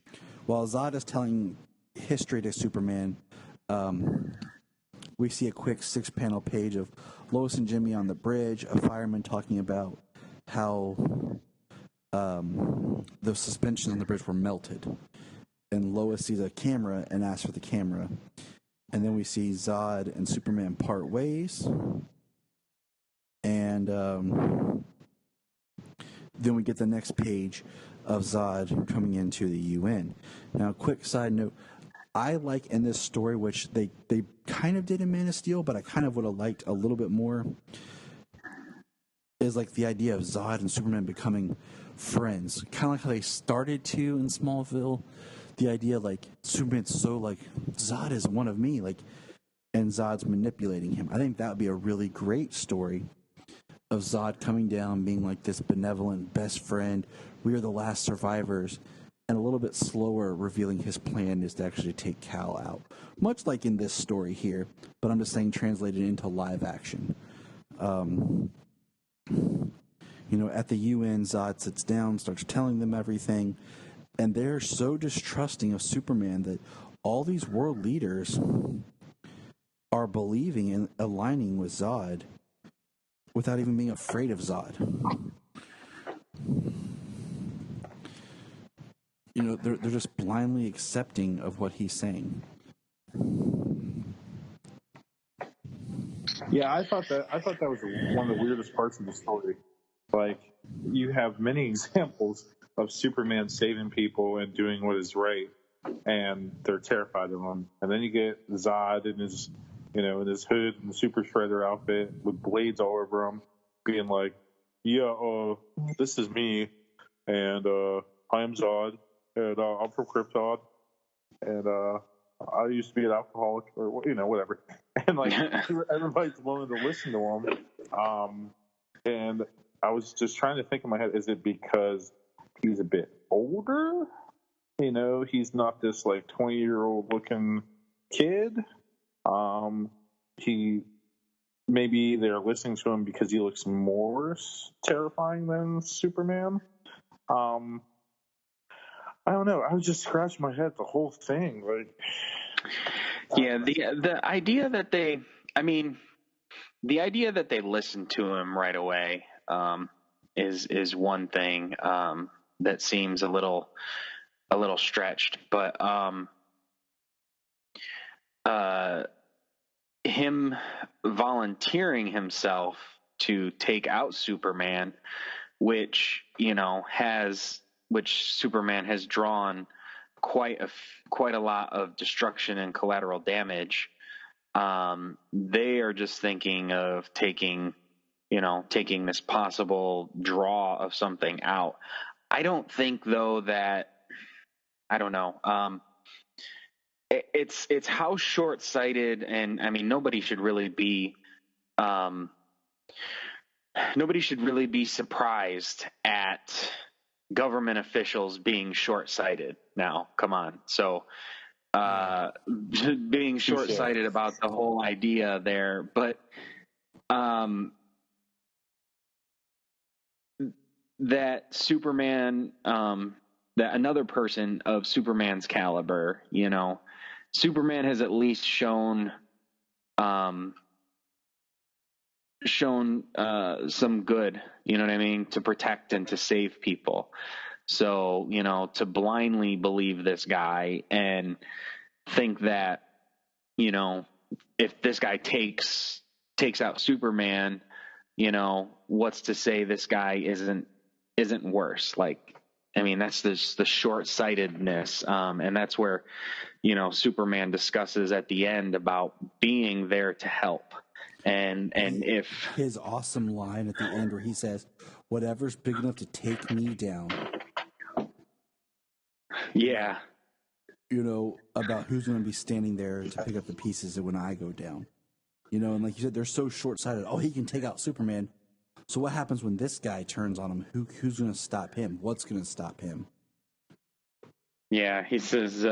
[SPEAKER 5] while Zod is telling history to Superman. We see a quick 6-panel page of Lois and Jimmy on the bridge, a fireman talking about how the suspensions on the bridge were melted. And Lois sees a camera and asks for the camera. And then we see Zod and Superman part ways. And then we get the next page of Zod coming into the UN. Now, quick side note. I like in this story, which they kind of did in Man of Steel, but I kind of would have liked a little bit more, is like the idea of Zod and Superman becoming friends. Kind of like how they started to in Smallville. The idea like Superman's so like, Zod is one of me, like, and Zod's manipulating him. I think that would be a really great story of Zod coming down, being like this benevolent best friend. We are the last survivors. And a little bit slower revealing his plan is to actually take Cal out. Much like in this story here, but I'm just saying translated into live action. At the UN, Zod sits down, starts telling them everything, and they're so distrusting of Superman that all these world leaders are believing and aligning with Zod without even being afraid of Zod. They're just blindly accepting of what he's saying.
[SPEAKER 10] Yeah, I thought that was one of the weirdest parts of the story. Like, you have many examples of Superman saving people and doing what is right, and they're terrified of him. And then you get Zod in his, in his hood and the Super Shredder outfit with blades all over him, being like, "Yeah, this is me, and I am Zod, and I'm from Krypton, and I used to be an alcoholic," or whatever. And like everybody's willing to listen to him. And I was just trying to think in my head, is it because he's a bit older? He's not this like 20-year-old looking kid. He maybe they're listening to him because he looks more terrifying than Superman. I don't know. I was just scratching my head the whole thing. Like,
[SPEAKER 9] yeah, the idea that they listen to him right away is one thing that seems a little stretched, but him volunteering himself to take out Superman, which Superman has drawn quite a lot of destruction and collateral damage. They are just thinking of taking this possible draw of something out. I don't think, though, that I don't know. It's how short-sighted, and I mean nobody should really be surprised at government officials being short-sighted. Now, come on. So being short-sighted about the whole idea there, but that Superman, that another person of Superman's caliber, Superman has at least shown some good, to protect and to save people. So, to blindly believe this guy and think that, if this guy takes out Superman, what's to say this guy isn't worse? Like, I mean, that's the short-sightedness. And that's where, Superman discusses at the end about being there to help. And if
[SPEAKER 5] his awesome line at the end where he says, "Whatever's big enough to take me down."
[SPEAKER 9] Yeah.
[SPEAKER 5] about who's going to be standing there to pick up the pieces when I go down. And like you said, they're so short-sighted. Oh, he can take out Superman. So what happens when this guy turns on him? Who's going to stop him? What's going to stop him?
[SPEAKER 9] Yeah, he says,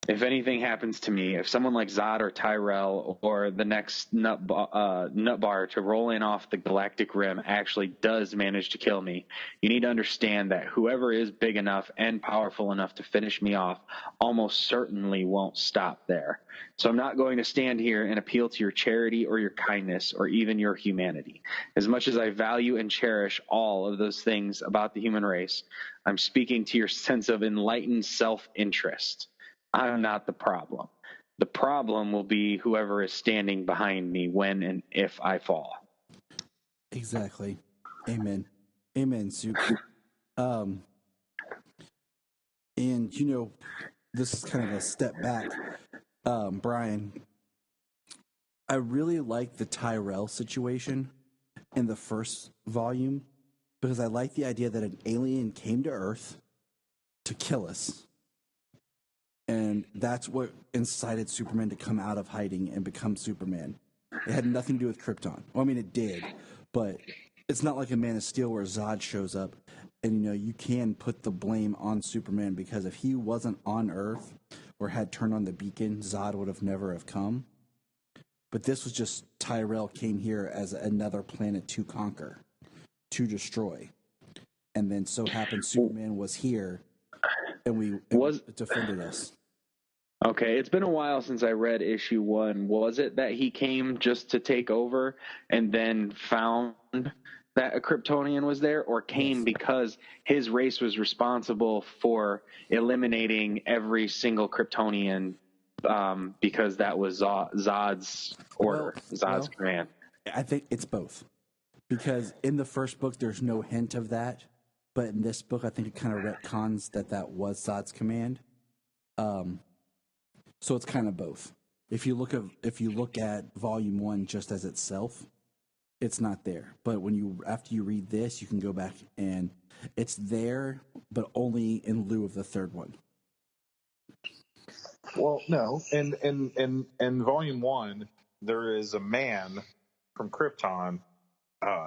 [SPEAKER 9] if anything happens to me, if someone like Zod or Tyrell or the next nutbar to roll in off the galactic rim actually does manage to kill me, you need to understand that whoever is big enough and powerful enough to finish me off almost certainly won't stop there. So I'm not going to stand here and appeal to your charity or your kindness or even your humanity. As much as I value and cherish all of those things about the human race, I'm speaking to your sense of enlightened self-interest. I'm not the problem. The problem will be whoever is standing behind me when and if I fall.
[SPEAKER 5] Exactly. Amen. Amen, Soup. And, this is kind of a step back. Brian, I really like the Tyrell situation in the first volume because I like the idea that an alien came to Earth to kill us. And that's what incited Superman to come out of hiding and become Superman. It had nothing to do with Krypton. Well, I mean, it did, but it's not like a Man of Steel where Zod shows up and, you can put the blame on Superman because if he wasn't on Earth or had turned on the beacon, Zod would have never have come. But this was just Tyrell came here as another planet to conquer, to destroy. And then so happened Superman was here and it defended us.
[SPEAKER 9] Okay, it's been a while since I read issue 1. Was it that he came just to take over and then found that a Kryptonian was there, or came because his race was responsible for eliminating every single Kryptonian because that was Zod's order, Zod's command?
[SPEAKER 5] I think it's both. Because in the first book, there's no hint of that. But in this book, I think it kind of retcons that was Zod's command. So it's kind of both. If you look at Volume 1 just as itself, it's not there. But after you read this, you can go back and it's there, but only in lieu of the third one.
[SPEAKER 10] Well, no. In Volume 1, there is a man from Krypton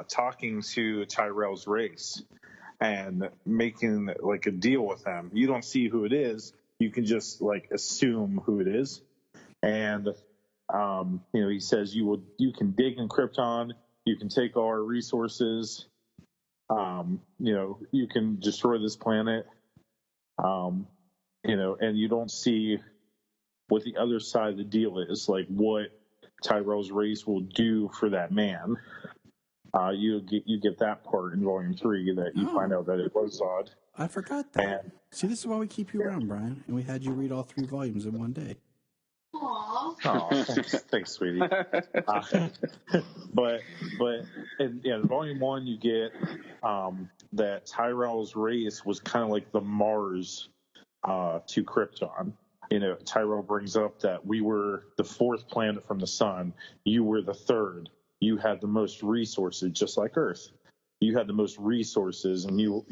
[SPEAKER 10] talking to Tyrell's race and making like a deal with them. You don't see who it is. You can just like assume who it is. And he says you can dig in Krypton, you can take all our resources, you can destroy this planet, and you don't see what the other side of the deal is, like what Tyrell's race will do for that man. You get that part in Volume 3 that you find out that it was Zod.
[SPEAKER 5] I forgot that. See, this is why we keep you around, Brian, and we had you read all 3 volumes in one day.
[SPEAKER 10] Oh, thanks, sweetie. But in Volume 1, you get that Tyrell's race was kind of like the Mars to Krypton. Tyrell brings up that we were the 4th planet from the sun. You were the 3rd. You had the most resources, just like Earth. You had the most resources, and you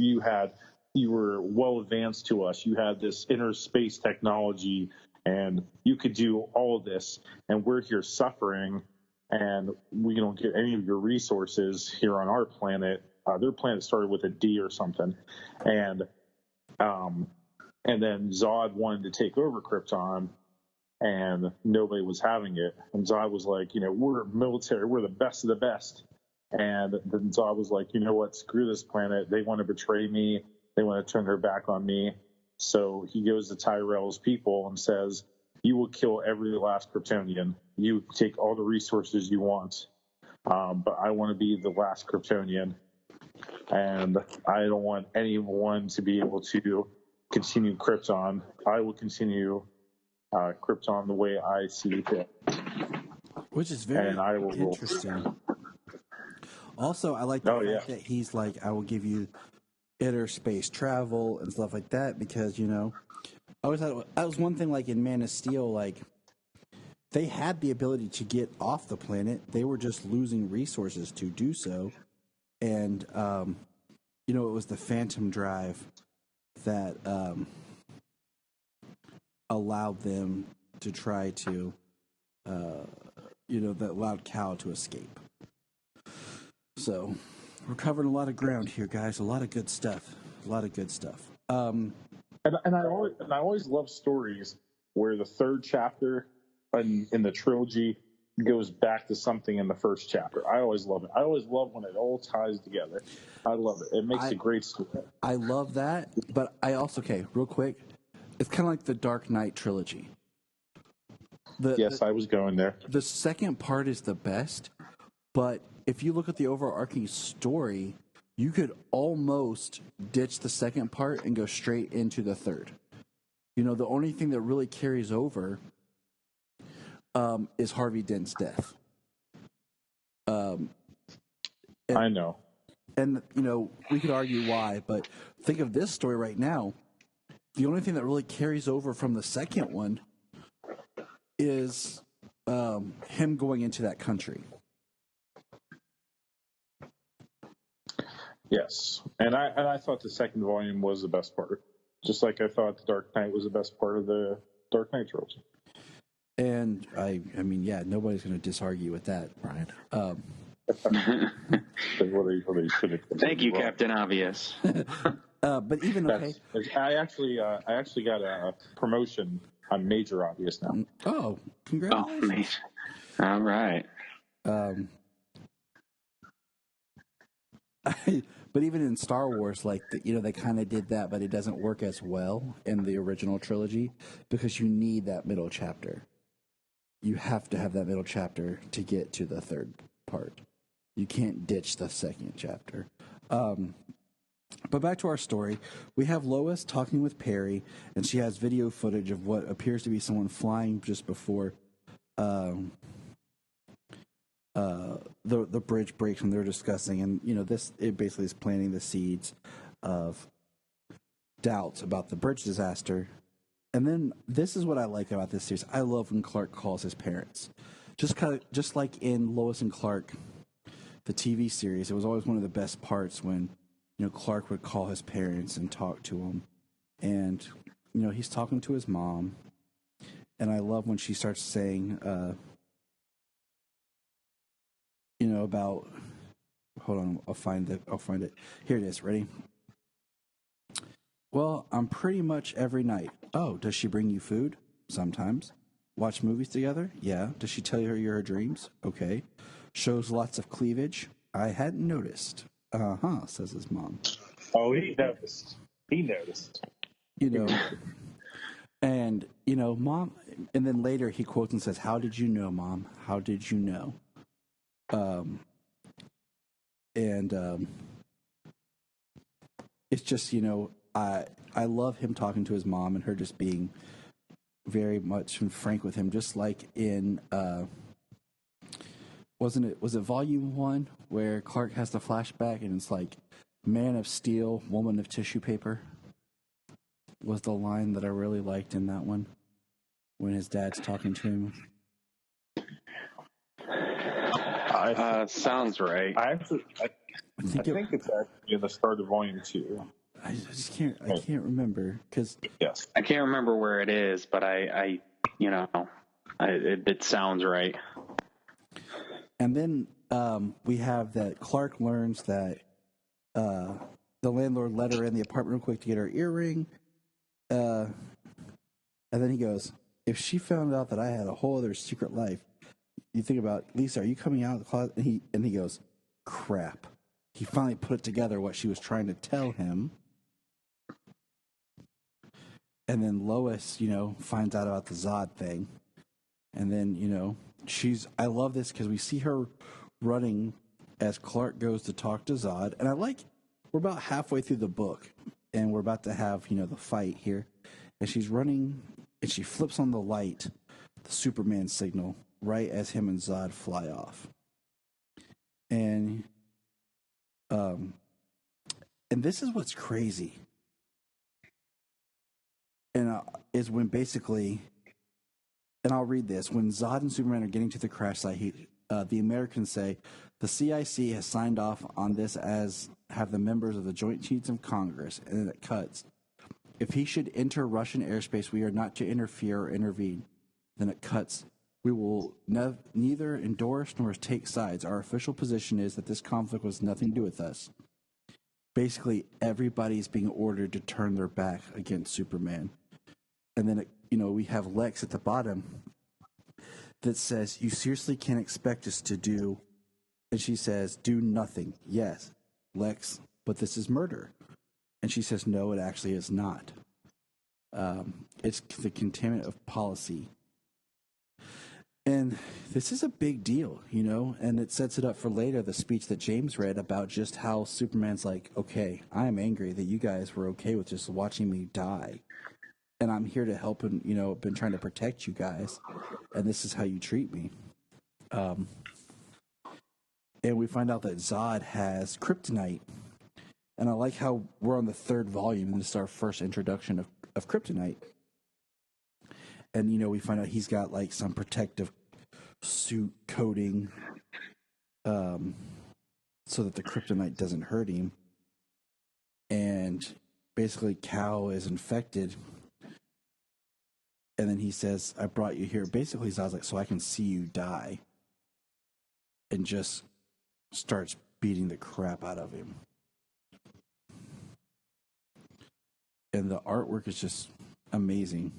[SPEAKER 10] were well advanced to us. You had this inner space technology, and you could do all of this. And we're here suffering, and we don't get any of your resources here on our planet. Their planet started with a D or something, and then Zod wanted to take over Krypton, and nobody was having it. And Zod was like, we're military, we're the best of the best. And then Zod was like, you know what, screw this planet. They want to betray me. They want to turn their back on me. So he goes to Tyrell's people and says, you will kill every last Kryptonian. You take all the resources you want. But I want to be the last Kryptonian. And I don't want anyone to be able to continue Krypton. I will continue Krypton the way I see fit.
[SPEAKER 5] Which is very interesting. Also, I like the fact that he's like, I will give you inner space travel and stuff like that because, I always thought that was one thing like in Man of Steel, like they had the ability to get off the planet. They were just losing resources to do so. And, it was the Phantom Drive that allowed them to try to, that allowed Cal to escape. So we're covering a lot of ground here, guys. A lot of good stuff.
[SPEAKER 10] And I always love stories where the third chapter in the trilogy goes back to something in the first chapter. I always love it. I always love when it all ties together. I love it. It makes a great story.
[SPEAKER 5] I love that, but I also, real quick, it's kind of like the Dark Knight trilogy.
[SPEAKER 10] I was going there.
[SPEAKER 5] The second part is the best, but if you look at the overarching story, you could almost ditch the second part and go straight into the third. The only thing that really carries over is Harvey Dent's death.
[SPEAKER 10] I know.
[SPEAKER 5] And, we could argue why, but think of this story right now. The only thing that really carries over from the second one is him going into that country.
[SPEAKER 10] Yes. And I thought the second volume was the best part. Just like I thought the Dark Knight was the best part of the Dark Knight trilogy.
[SPEAKER 5] And I mean, nobody's going to disargue with that, Brian.
[SPEAKER 9] Thank you, Captain Obvious.
[SPEAKER 5] But even
[SPEAKER 10] I actually got a promotion. I'm Major Obvious now.
[SPEAKER 5] Oh, congratulations!
[SPEAKER 9] Oh, all right.
[SPEAKER 5] But even in Star Wars, they kind of did that, but it doesn't work as well in the original trilogy because you need that middle chapter. You have to have that middle chapter to get to the third part. You can't ditch the second chapter. But back to our story. We have Lois talking with Perry, and she has video footage of what appears to be someone flying just before the bridge breaks, and they're discussing. And, it basically is planting the seeds of doubts about the bridge disaster. And then this is what I like about this series. I love when Clark calls his parents. Just like in Lois and Clark, the TV series, it was always one of the best parts when, Clark would call his parents and talk to them. And, he's talking to his mom. And I love when she starts saying, about, hold on, I'll find it. Here it is. Ready? Well, I'm pretty much every night. Oh, does she bring you food? Sometimes. Watch movies together? Yeah. Does she tell you her dreams? Okay. Shows lots of cleavage? I hadn't noticed. Uh-huh, says his mom.
[SPEAKER 10] Oh, he noticed.
[SPEAKER 5] And, Mom, and then later he quotes and says, how did you know, Mom? How did you know? It's just, I love him talking to his mom and her just being very much frank with him, just like in, was it Volume 1 where Clark has the flashback and it's like, man of steel, woman of tissue paper? Was the line that I really liked in that one when his dad's talking to him.
[SPEAKER 9] Sounds right.
[SPEAKER 10] I think it's actually in the start of Volume 2.
[SPEAKER 5] I just can't remember because
[SPEAKER 10] yes,
[SPEAKER 9] I can't remember where it is, but it sounds right.
[SPEAKER 5] And then we have that Clark learns that the landlord let her in the apartment real quick to get her earring. And then he goes, if she found out that I had a whole other secret life, you think about, Lisa, are you coming out of the closet? And he goes, crap. He finally put it together what she was trying to tell him. And then Lois, finds out about the Zod thing. And then, I love this because we see her running as Clark goes to talk to Zod. And we're about halfway through the book and we're about to have, the fight here. And she's running and she flips on the light, the Superman signal, right as him and Zod fly off. And this is what's crazy. And is when basically, and I'll read this, when Zod and Superman are getting to the crash site, the Americans say, the CIC has signed off on this as have the members of the Joint Chiefs of Congress, and then it cuts. If he should enter Russian airspace, we are not to interfere or intervene. Then it cuts. We will neither endorse nor take sides. Our official position is that this conflict was nothing to do with us. Basically, everybody's being ordered to turn their back against Superman. And then, we have Lex at the bottom that says, you seriously can't expect us to do, and she says, do nothing. Yes, Lex, but this is murder. And she says, no, it actually is not. It's the contaminant of policy. And this is a big deal, and it sets it up for later, the speech that James read about just how Superman's like, okay, I'm angry that you guys were okay with just watching me die. And I'm here to help and, been trying to protect you guys. And this is how you treat me. And we find out that Zod has kryptonite. And I like how we're on the 3rd volume, and this is our first introduction of kryptonite. And, we find out he's got, like, some protective suit coating so that the kryptonite doesn't hurt him. And basically, Cal is infected. And then he says, I brought you here. Basically, Zod's like, so I can see you die. And just starts beating the crap out of him. And the artwork is just amazing.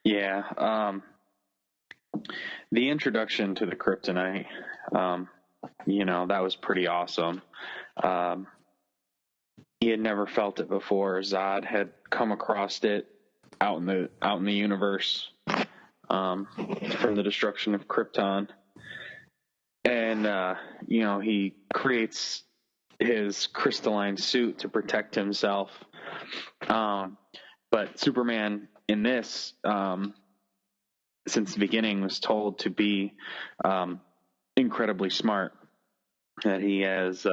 [SPEAKER 9] Yeah. The introduction to the kryptonite, that was pretty awesome. He had never felt it before. Zod had come across it out in the universe from the destruction of Krypton. And, he creates his crystalline suit to protect himself. But Superman in this, since the beginning, was told to be incredibly smart. That he has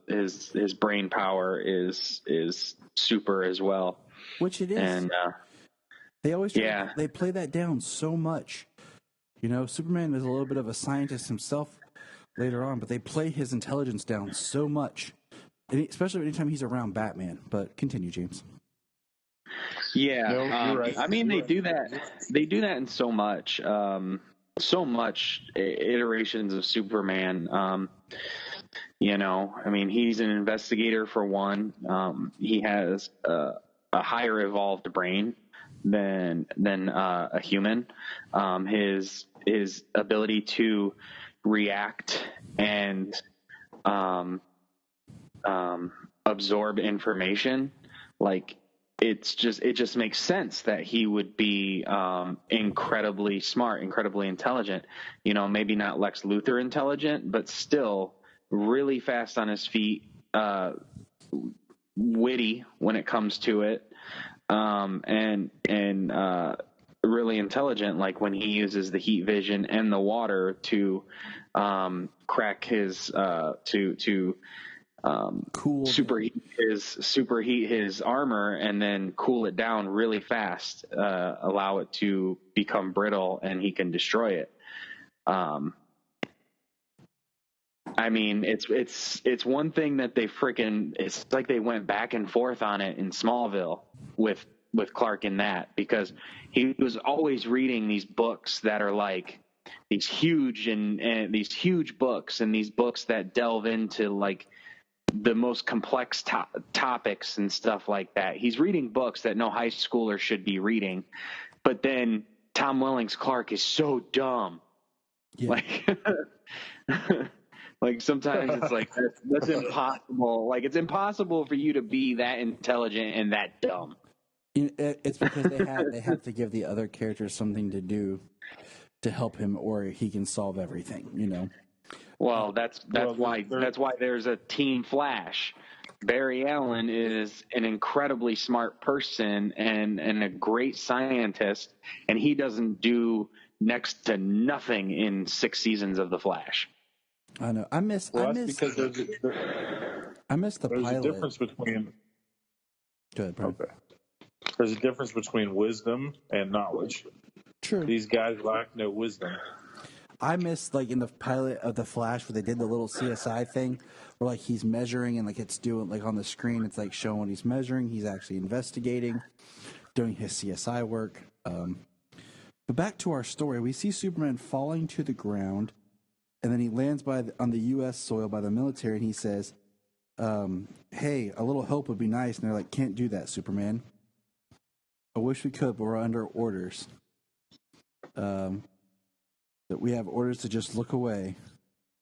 [SPEAKER 9] his brain power is super as well.
[SPEAKER 5] Which it is.
[SPEAKER 9] And
[SPEAKER 5] they always they play that down so much. Superman is a little bit of a scientist himself later on, but they play his intelligence down so much, especially anytime he's around Batman. But continue, James.
[SPEAKER 9] Yeah,
[SPEAKER 10] No, you're right.
[SPEAKER 9] I mean, they do that. They do that in so much iterations of Superman. I mean, he's an investigator for one. He has a higher evolved brain than a human. His ability to react and absorb information, like, it just makes sense that he would be incredibly smart, incredibly intelligent. Maybe not Lex Luthor intelligent, but still really fast on his feet, witty when it comes to it, and really intelligent, like when he uses the heat vision and the water to crack his superheat his armor and then cool it down really fast, allow it to become brittle, and he can destroy it. I mean, it's one thing that it's like they went back and forth on it in Smallville with Clark in that, because he was always reading these books that are like these huge and these huge books, and these books that delve into like the most complex topics and stuff like that. He's reading books that no high schooler should be reading, but then Tom Welling's Clark is so dumb. Yeah. Like sometimes it's like that's impossible. Like, it's impossible for you to be that intelligent and that dumb.
[SPEAKER 5] It's because they have to give the other characters something to do to help him, or he can solve everything.
[SPEAKER 9] Well, that's why there's a Team Flash. Barry Allen is an incredibly smart person and a great scientist, and he doesn't do next to nothing in 6 seasons of The Flash.
[SPEAKER 5] I know. I miss the
[SPEAKER 10] There's
[SPEAKER 5] pilot.
[SPEAKER 10] A difference between.
[SPEAKER 5] Go ahead, Bryan.
[SPEAKER 10] Okay. There's a difference between wisdom and knowledge.
[SPEAKER 5] True.
[SPEAKER 10] These guys lack no wisdom.
[SPEAKER 5] I missed like in the pilot of The Flash where they did the little CSI thing where like he's measuring and like it's doing like on the screen it's like showing he's measuring, he's actually investigating, doing his CSI work. But back to our story, we see Superman falling to the ground, and then he lands on the U.S. soil by the military, and he says, "Hey, a little help would be nice." And they're like, "Can't do that, Superman. I wish we could, but we're under orders. That we have orders to just look away.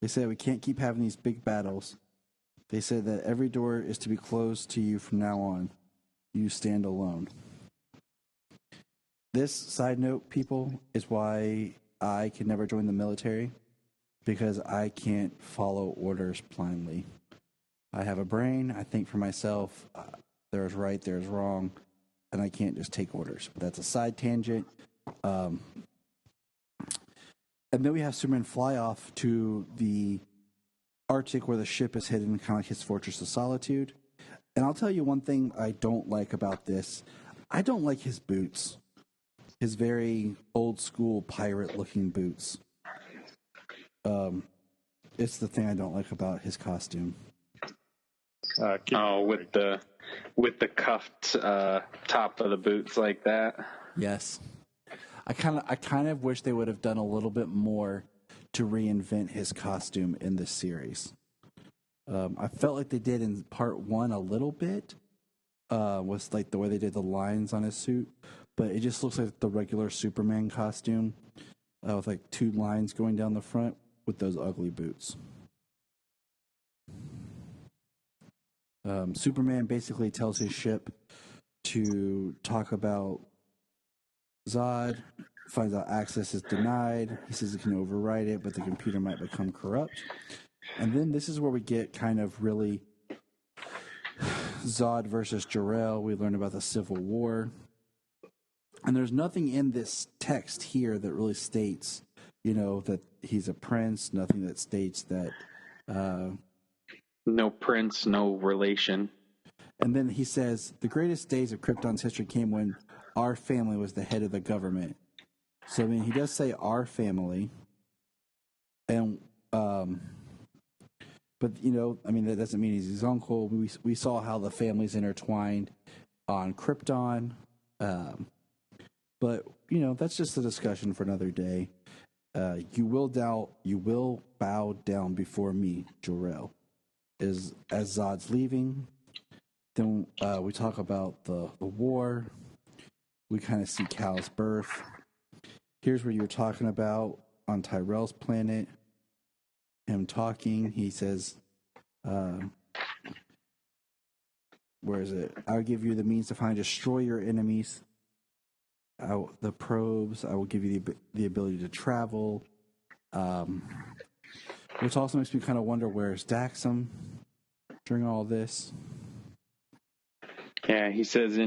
[SPEAKER 5] They said we can't keep having these big battles. They said that every door is to be closed to you from now on. You stand alone." This, side note, people, is why I can never join the military, because I can't follow orders blindly. I have a brain, I think for myself, there's right, there's wrong, and I can't just take orders. But that's a side tangent. And then we have Superman fly off to the Arctic where the ship is hidden, kind of like his Fortress of Solitude. And I'll tell you one thing I don't like about this. I don't like his boots. His very old school pirate looking boots. It's the thing I don't like about his costume.
[SPEAKER 9] With the cuffed top of the boots like that.
[SPEAKER 5] Yes. I kind of wish they would have done a little bit more to reinvent his costume in this series. I felt like they did in part 1 a little bit, with like the way they did the lines on his suit, but it just looks like the regular Superman costume, with like 2 lines going down the front with those ugly boots. Superman basically tells his ship to talk about Zod, finds out access is denied. He says he can override it, but the computer might become corrupt. And then this is where we get kind of really Zod versus Jor-El. We learn about the Civil War. And there's nothing in this text here that really states, that he's a prince. Nothing that states that...
[SPEAKER 9] no prince, no relation.
[SPEAKER 5] And then he says, the greatest days of Krypton's history came when our family was the head of the government. So, I mean, he does say our family. And, but, that doesn't mean he's his uncle. We saw how the family's intertwined on Krypton. But, that's just a discussion for another day. You will bow down before me, Jor-El. As Zod's leaving, then we talk about the war. We kind of see Kal's birth. Here's where you were talking about on Tyrell's planet. Him talking, he says, where is it? I'll give you the means to finally destroy your enemies. The probes. I will give you the ability to travel. Which also makes me kind of wonder, where's Daxam during all this?
[SPEAKER 9] Yeah, he says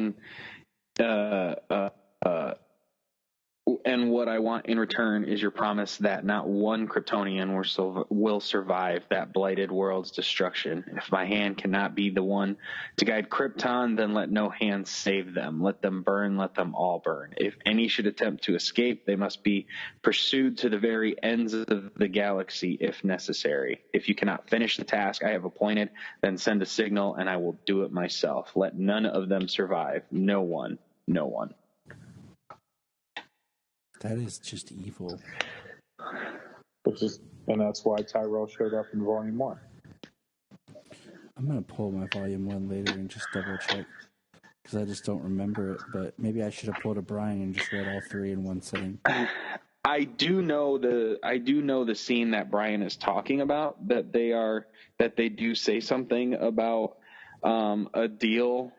[SPEAKER 9] and what I want in return is your promise that not one Kryptonian will survive that blighted world's destruction. If my hand cannot be the one to guide Krypton, then let no hand save them. Let them burn, let them all burn. If any should attempt to escape, they must be pursued to the very ends of the galaxy if necessary. If you cannot finish the task I have appointed, then send a signal and I will do it myself. Let none of them survive. No one. No one.
[SPEAKER 5] That is just evil.
[SPEAKER 10] And that's why Tyrell showed up in Volume 1.
[SPEAKER 5] I'm going to pull my Volume 1 later and just double check, because I just don't remember it. But maybe I should have pulled a Bryan and just read all 3 in one sitting.
[SPEAKER 9] I do know the scene that Bryan is talking about, that they do say something about a deal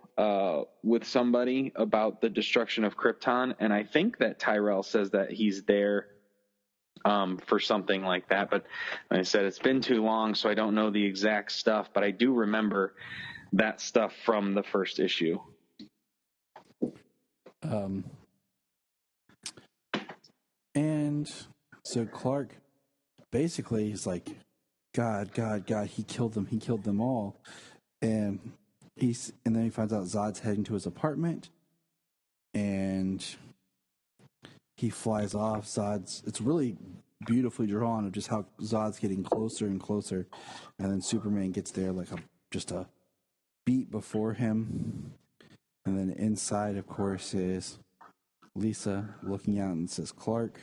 [SPEAKER 9] with somebody about the destruction of Krypton, and I think that Tyrell says that he's there for something like that. But like I said, it's been too long, so I don't know the exact stuff, but I do remember that stuff from the first issue.
[SPEAKER 5] And so Clark basically is like, God, he killed them all. And then he finds out Zod's heading to his apartment, and he flies off. It's really beautifully drawn of just how Zod's getting closer and closer, and then Superman gets there like just a beat before him, and then inside, of course, is Lisa looking out and says Clark,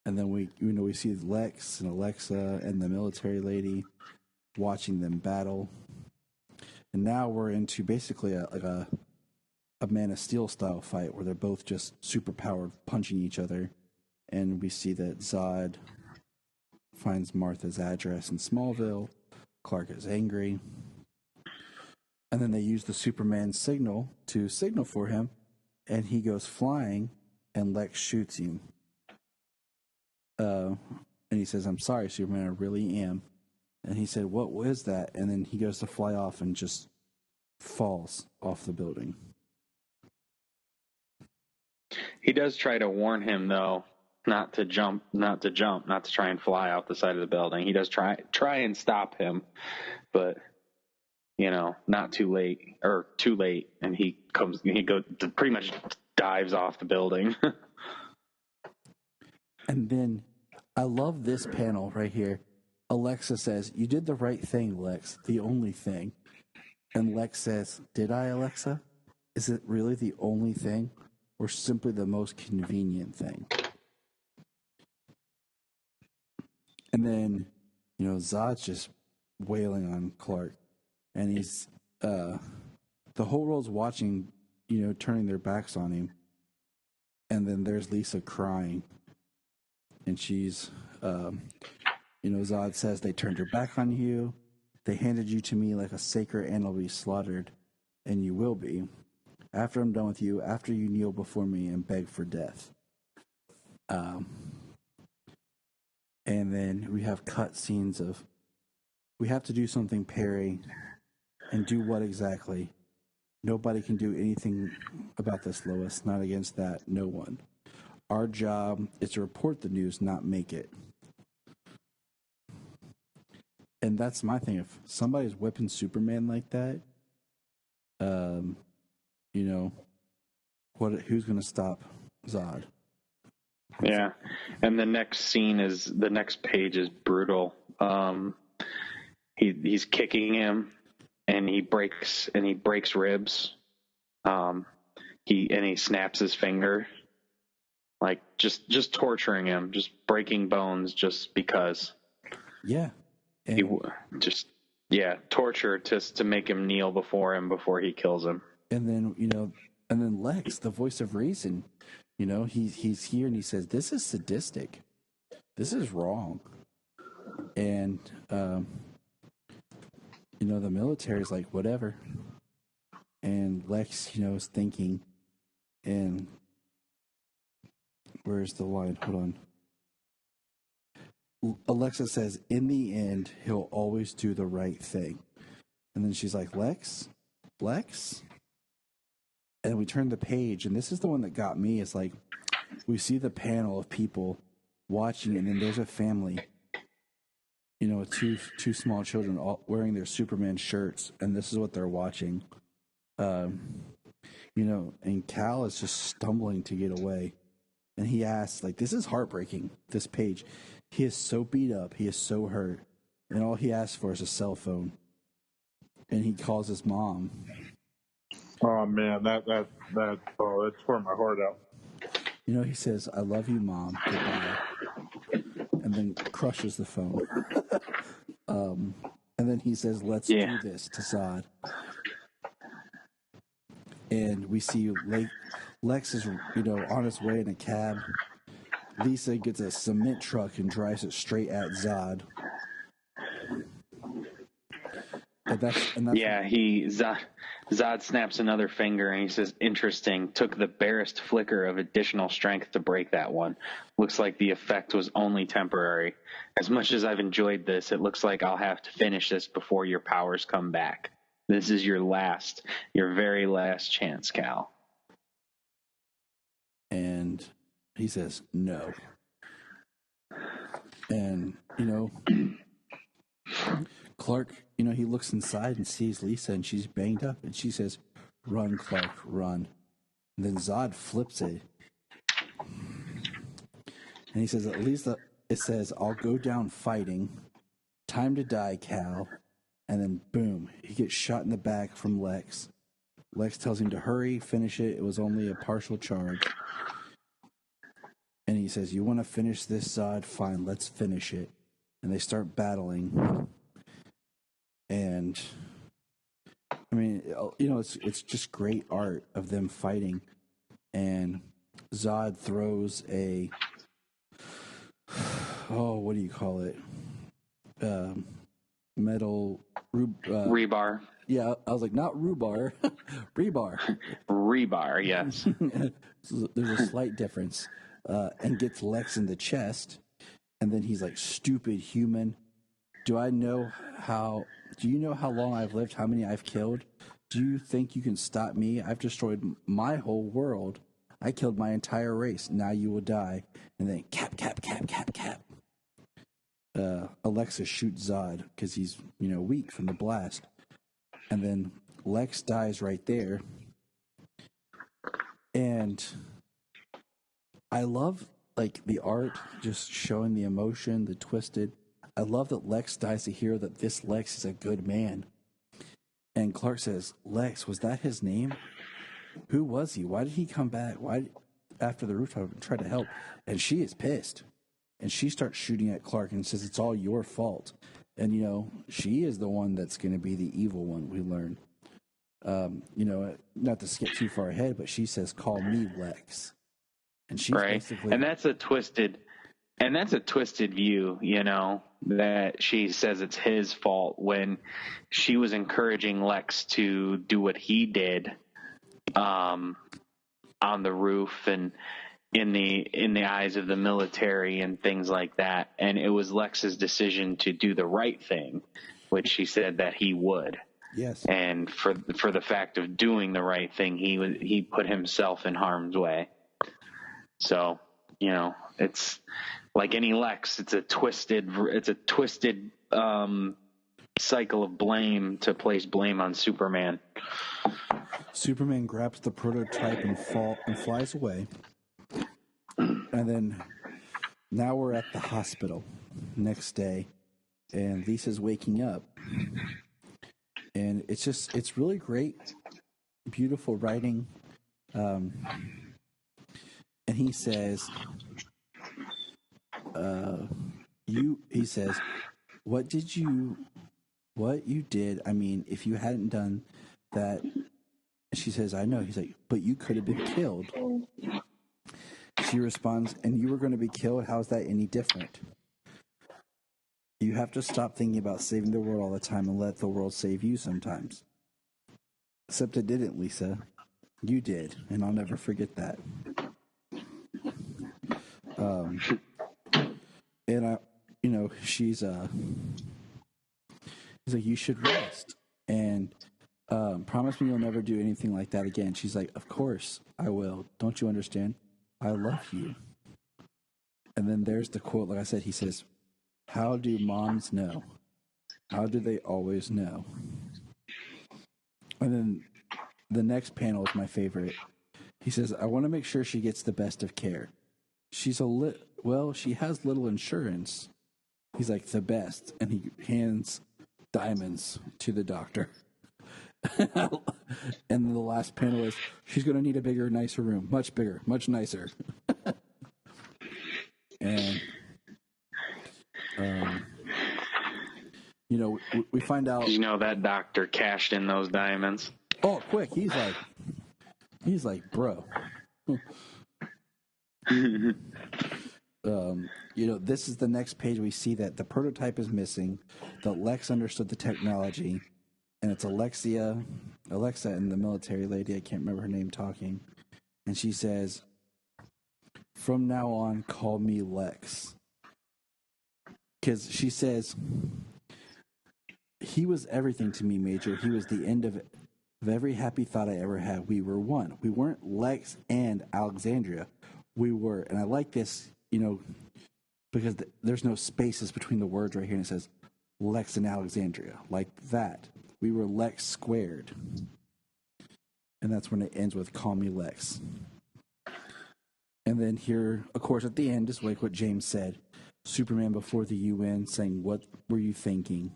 [SPEAKER 5] and then we see Lex and Alexa and the military lady watching them battle, and now we're into basically a Man of Steel style fight where they're both just super powered punching each other. And we see that Zod finds Martha's address in Smallville. Clark is angry. And then they use the Superman signal to signal for him. And he goes flying, and Lex shoots him. And he says, "I'm sorry, Superman, I really am." And he said, "What was that?" And then he goes to fly off and just falls off the building.
[SPEAKER 9] He does try to warn him, though, not to try and fly out the side of the building. He does try and stop him, but not too late, and he pretty much dives off the building.
[SPEAKER 5] And then I love this panel right here. Alexa says, "You did the right thing, Lex, the only thing." And Lex says, "Did I, Alexa? Is it really the only thing, or simply the most convenient thing?" And then, Zod's just wailing on Clark. And he's, the whole world's watching, turning their backs on him. And then there's Lisa crying. And she's, Zod says, "They turned their back on you. They handed you to me like a sacred animal to be slaughtered. And you will be. After I'm done with you, after you kneel before me and beg for death." And then we have cut scenes of, "We have to do something, Perry." "And do what exactly?" "Nobody can do anything about this, Lois. Not against that. No one. Our job is to report the news, not make it." And that's my thing. If somebody's whipping Superman like that, who's going to stop Zod?
[SPEAKER 9] Yeah, and the next page is brutal. He's kicking him, and he breaks ribs. He snaps his finger, like just torturing him, just breaking bones, just because.
[SPEAKER 5] Yeah,
[SPEAKER 9] torture just to make him kneel before him before he kills him.
[SPEAKER 5] And then Lex, the voice of reason, he's here and he says, "This is sadistic. This is wrong." And, the military's like, "Whatever." And Lex, is thinking, and where's the line? Hold on. Alexa says, "In the end, he'll always do the right thing." And then she's like, Lex? And we turn the page, and this is the one that got me. It's like, we see the panel of people watching, and then there's a family, two small children all wearing their Superman shirts, and this is what they're watching. And Cal is just stumbling to get away. And he asks, this is heartbreaking, this page. He is so beat up. He is so hurt. And all he asks for is a cell phone. And he calls his mom.
[SPEAKER 10] Oh man, that tore my heart out.
[SPEAKER 5] He says, "I love you, Mom. Goodbye." And then crushes the phone. And then he says, "Let's do this," to Zod. And we see Lex is, on his way in a cab. Lisa gets a cement truck and drives it straight at Zod.
[SPEAKER 9] Zod snaps another finger and he says, "Interesting. Took the barest flicker of additional strength to break that one. Looks like the effect was only temporary. As much as I've enjoyed this, it looks like I'll have to finish this before your powers come back. This is your very last chance, Cal."
[SPEAKER 5] And he says, "No." And, Clark, he looks inside and sees Lisa, and she's banged up, and she says, "Run, Clark, run." And then Zod flips it. And he says, at least it says, I'll go down fighting. Time to die, Cal. And then, boom, he gets shot in the back from Lex. Lex tells him to hurry, finish it. It was only a partial charge. And he says, you want to finish this, Zod? Fine, let's finish it. And they start battling. And, I mean, you know, it's just great art of them fighting. And Zod throws a, what do you call it? Metal
[SPEAKER 9] rebar.
[SPEAKER 5] Yeah, I was like, not rhubarb, rebar.
[SPEAKER 9] Rebar, yes.
[SPEAKER 5] So there's a slight difference. And gets Lex in the chest, and then he's like, stupid human. Do you know how long I've lived, how many I've killed? Do you think you can stop me? I've destroyed my whole world. I killed my entire race. Now you will die. And then cap. Alexa shoots Zod because he's, weak from the blast. And then Lex dies right there. And I love, the art, just showing the emotion, the twisted. I love that Lex dies to hear that this Lex is a good man. And Clark says, Lex, was that his name? Who was he? Why did he come back? Why, after the rooftop, and try to help? And she is pissed. And she starts shooting at Clark and says, it's all your fault. And, she is the one that's going to be the evil one, we learn. Not to skip too far ahead, but she says, call me Lex. And she's
[SPEAKER 9] right.
[SPEAKER 5] basically...
[SPEAKER 9] And that's a twisted view, that she says it's his fault when she was encouraging Lex to do what he did on the roof and in the eyes of the military and things like that. And it was Lex's decision to do the right thing, which she said that he would.
[SPEAKER 5] Yes.
[SPEAKER 9] And for the fact of doing the right thing, he put himself in harm's way. So, it's like any Lex, it's a twisted cycle of blame to place blame on Superman.
[SPEAKER 5] Superman grabs the prototype and flies away. And then now we're at the hospital next day, and Lisa's waking up. And it's really great, beautiful writing. And he says, he says, what you did, I mean, if you hadn't done that, she says, I know. He's like, but you could have been killed. She responds, and you were going to be killed? How is that any different? You have to stop thinking about saving the world all the time and let the world save you sometimes. Except it didn't, Lisa. You did, and I'll never forget that. And he's like, you should rest. And promise me you'll never do anything like that again. She's like, of course I will. Don't you understand? I love you. And then there's the quote, like I said, he says, how do moms know? How do they always know? And then the next panel is my favorite. He says, I want to make sure she gets the best of care. She's she has little insurance. He's like, the best. And he hands diamonds to the doctor. And the last panel is, she's going to need a bigger, nicer room. Much bigger, much nicer. And, we find out.
[SPEAKER 9] That doctor cashed in those diamonds.
[SPEAKER 5] Oh, quick. He's like, bro. This is the next page. We see that the prototype is missing, that Lex understood the technology, and it's Alexa and the military lady, I can't remember her name, talking. And she says, from now on, call me Lex. Because she says, he was everything to me, Major. He was the end of every happy thought I ever had. We were one. We weren't Lex and Alexandria. We were, and I like this, because there's no spaces between the words right here, and it says Lex and Alexandria, like that. We were Lex squared. And that's when it ends with call me Lex. And then here, of course, at the end is like what James said. Superman before the UN saying, "What were you thinking?"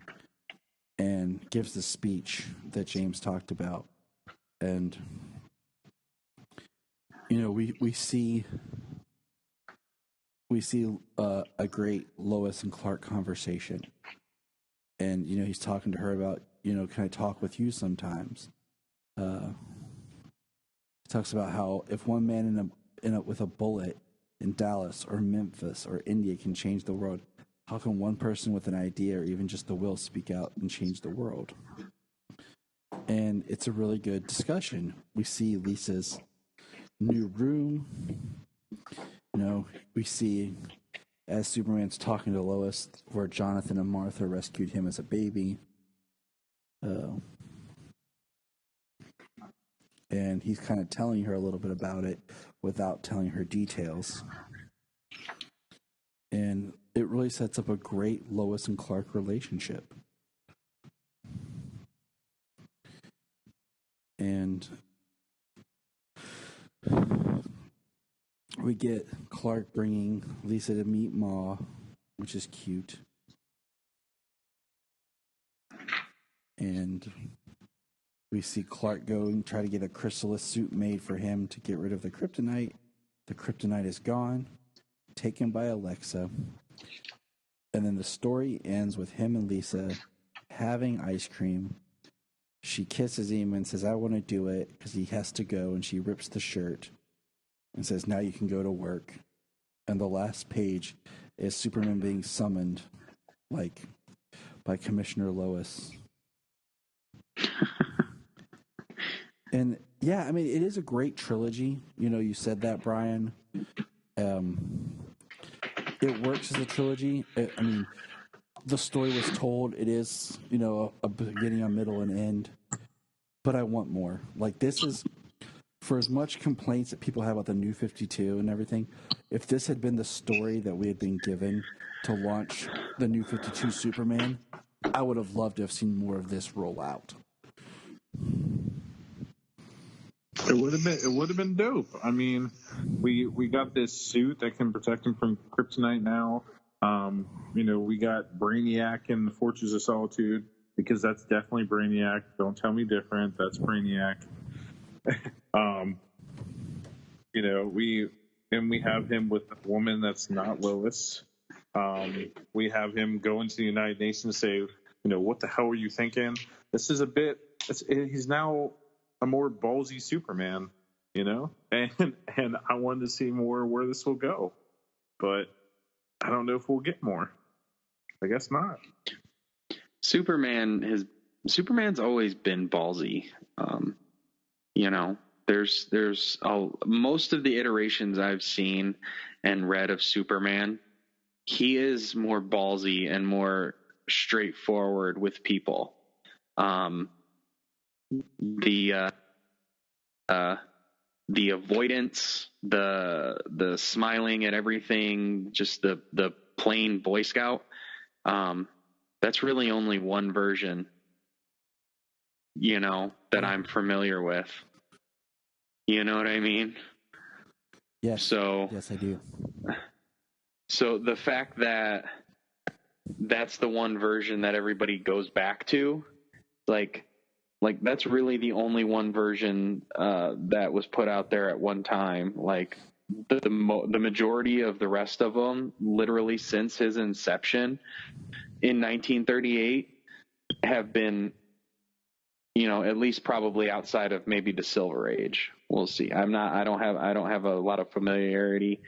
[SPEAKER 5] and gives the speech that James talked about. And, you know, we see a great Lois and Clark conversation. And, you know, he's talking to her about, you know, can I talk with you sometimes? He talks about how if one man with a bullet in Dallas or Memphis or India can change the world, how can one person with an idea or even just the will speak out and change the world? And it's a really good discussion. We see Lisa's new room. You know, we see as Superman's talking to Lois where Jonathan and Martha rescued him as a baby. And he's kind of telling her a little bit about it without telling her details. And it really sets up a great Lois and Clark relationship. And we get Clark bringing Lisa to meet Ma, which is cute. And we see Clark go and try to get a chrysalis suit made for him to get rid of the kryptonite. The kryptonite is gone, taken by Alexa. And then the story ends with him and Lisa having ice cream. She kisses him and says, "I want to do it," because he has to go. And she rips the shirt and says, "Now you can go to work." And the last page is Superman being summoned, like, by Commissioner Lois. And, yeah, I mean, it is a great trilogy. You know, you said that, Bryan. It works as a trilogy. I mean, the story was told. It is, you know, a beginning, a middle, and end. But I want more. Like, this is, for as much complaints that people have about the New 52 and everything, if this had been the story that we had been given to launch the New 52 Superman, I would have loved to have seen more of this roll out.
[SPEAKER 10] It would have been dope. I mean, we got this suit that can protect him from kryptonite now. You know, we got Brainiac in the Fortress of Solitude, because that's definitely Brainiac. Don't tell me different. That's Brainiac. You know, we have him with a woman that's not Lois. We have him go into the United Nations and say, you know, what the hell were you thinking? This is he's now a more ballsy Superman, you know, and I wanted to see more where this will go, but I don't know if we'll get more. I guess not.
[SPEAKER 9] Superman's always been ballsy. You know, there's most of the iterations I've seen and read of Superman, he is more ballsy and more straightforward with people. The avoidance, the smiling at everything, just the plain Boy Scout. That's really only one version, you know, that I'm familiar with. You know what I mean?
[SPEAKER 5] Yes. Yes, I do.
[SPEAKER 9] So the fact that that's the one version that everybody goes back to, like that's really the only one version that was put out there at one time. Like the majority of the rest of them, literally since his inception in 1938, have been, you know, at least probably outside of maybe the Silver Age. We'll see. I don't have a lot of familiarity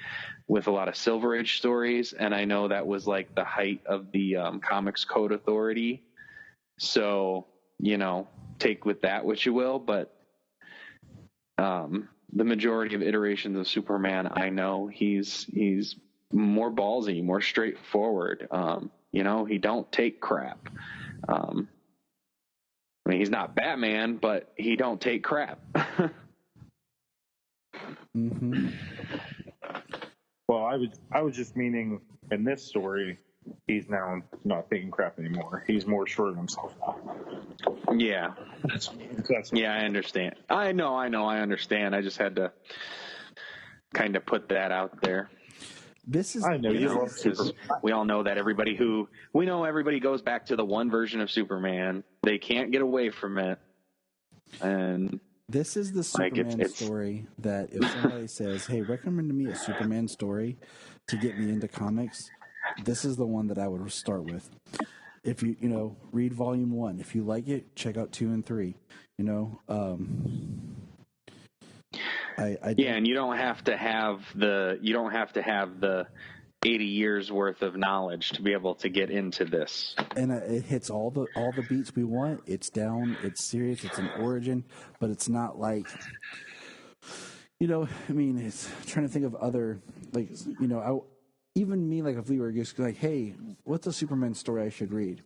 [SPEAKER 9] with a lot of Silver Age stories, and I know that was like the height of the Comics Code Authority. So, you know, take with that what you will, but the majority of iterations of Superman, I know he's more ballsy, more straightforward. You know, he don't take crap. I mean, he's not Batman, but he don't take crap.
[SPEAKER 5] Mm-hmm.
[SPEAKER 10] Well, I was just meaning in this story, he's now not taking crap anymore. He's more sure of himself now.
[SPEAKER 9] Yeah. Yeah, I understand. I know, I understand. I just had to kind of put that out there.
[SPEAKER 5] This is
[SPEAKER 10] I know you love
[SPEAKER 9] Because
[SPEAKER 10] Superman.
[SPEAKER 9] we all know that everybody goes back to the one version of Superman. They can't get away from it. And
[SPEAKER 5] this is the
[SPEAKER 9] like,
[SPEAKER 5] Superman
[SPEAKER 9] it's
[SPEAKER 5] story that if somebody says, "Hey, recommend to me a Superman story to get me into comics," this is the one that I would start with. If you read volume 1, if you like it, check out 2 and 3.
[SPEAKER 9] and you don't have to have the 80 years worth of knowledge to be able to get into this.
[SPEAKER 5] And it hits all the beats we want. It's down. It's serious. It's an origin, but it's not like, it's trying to think of other, even me, like if we were just like, hey, what's a Superman story I should read?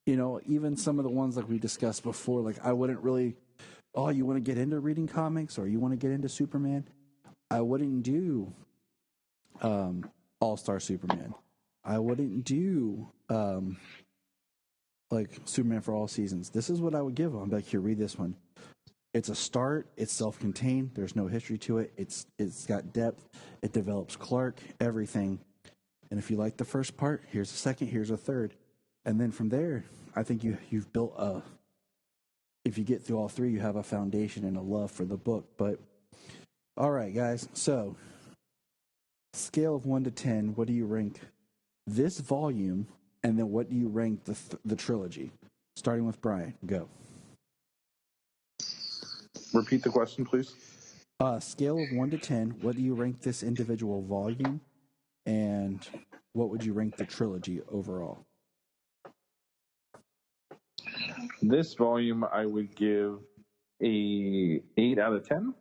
[SPEAKER 5] Even some of the ones like we discussed before, like I wouldn't really, you want to get into reading comics or you want to get into Superman? I wouldn't do All-Star Superman. I wouldn't do like Superman for All Seasons. This is what I would give them. I'd be like, here, read this one. It's a start. It's self-contained. There's no history to it. It's got depth. It develops Clark, everything. And if you like the first part, here's a second, here's a third. And then from there, I think you've built if you get through all 3, you have a foundation and a love for the book. But all right, guys. So scale of 1 to 10, what do you rank this volume? And then what do you rank the trilogy? Starting with Bryan, go.
[SPEAKER 10] Repeat the question, please.
[SPEAKER 5] Scale of 1 to 10, what do you rank this individual volume? And what would you rank the trilogy overall?
[SPEAKER 10] This volume I would give a 8 out of 10.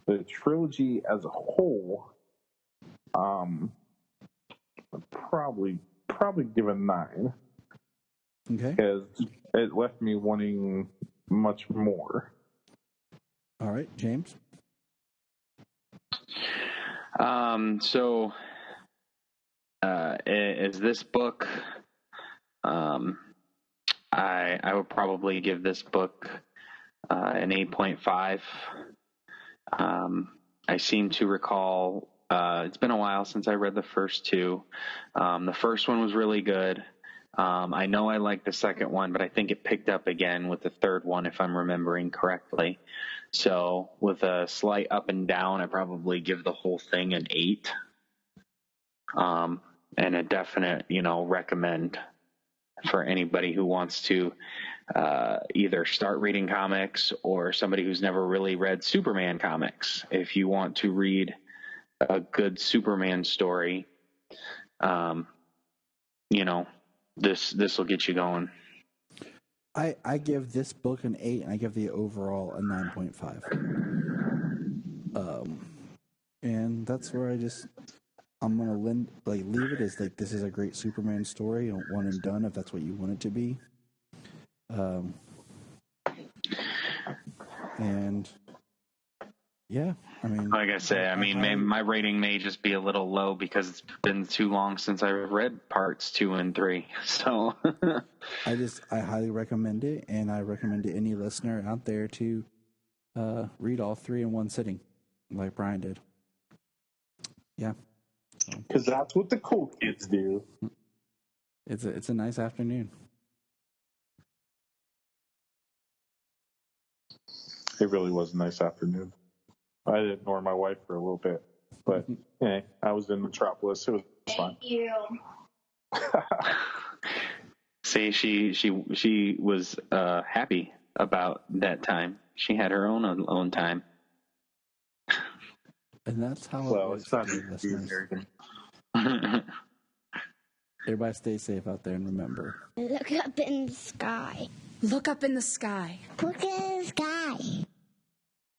[SPEAKER 10] The trilogy as a whole, probably give a 9.
[SPEAKER 5] Okay.
[SPEAKER 10] Because it left me wanting much more.
[SPEAKER 5] All right, James.
[SPEAKER 9] Is this book? I would probably give this book an 8.5. I seem to recall it's been a while since I read the first 2. The first one was really good. I know I liked the second one, but I think it picked up again with the third one, if I'm remembering correctly. So with a slight up and down, I probably give the whole thing an 8. And a definite, recommend for anybody who wants to either start reading comics or somebody who's never really read Superman comics. If you want to read a good Superman story, this will get you going.
[SPEAKER 5] I give this book an 8, and I give the overall a 9.5. And that's where I'm gonna leave it as like this is a great Superman story, one and done if that's what you want it to be. And yeah, I mean,
[SPEAKER 9] like I say, my rating may just be a little low because it's been too long since I've read parts 2 and 3. So
[SPEAKER 5] I highly recommend it, and I recommend to any listener out there to read all 3 in one sitting, like Bryan did. Yeah,
[SPEAKER 10] because that's what the cool kids do.
[SPEAKER 5] It's a nice afternoon.
[SPEAKER 10] It really was a nice afternoon. I did ignore my wife for a little bit, but hey, I was in Metropolis. It was fun.
[SPEAKER 1] Thank you.
[SPEAKER 9] See, she was happy about that time. She had her own time.
[SPEAKER 5] And that's how
[SPEAKER 10] well,
[SPEAKER 5] it
[SPEAKER 10] it's not
[SPEAKER 5] works.
[SPEAKER 10] American.
[SPEAKER 5] Everybody stay safe out there, and remember.
[SPEAKER 1] Look up in the sky.
[SPEAKER 6] Look up in the sky.
[SPEAKER 1] Look in the sky.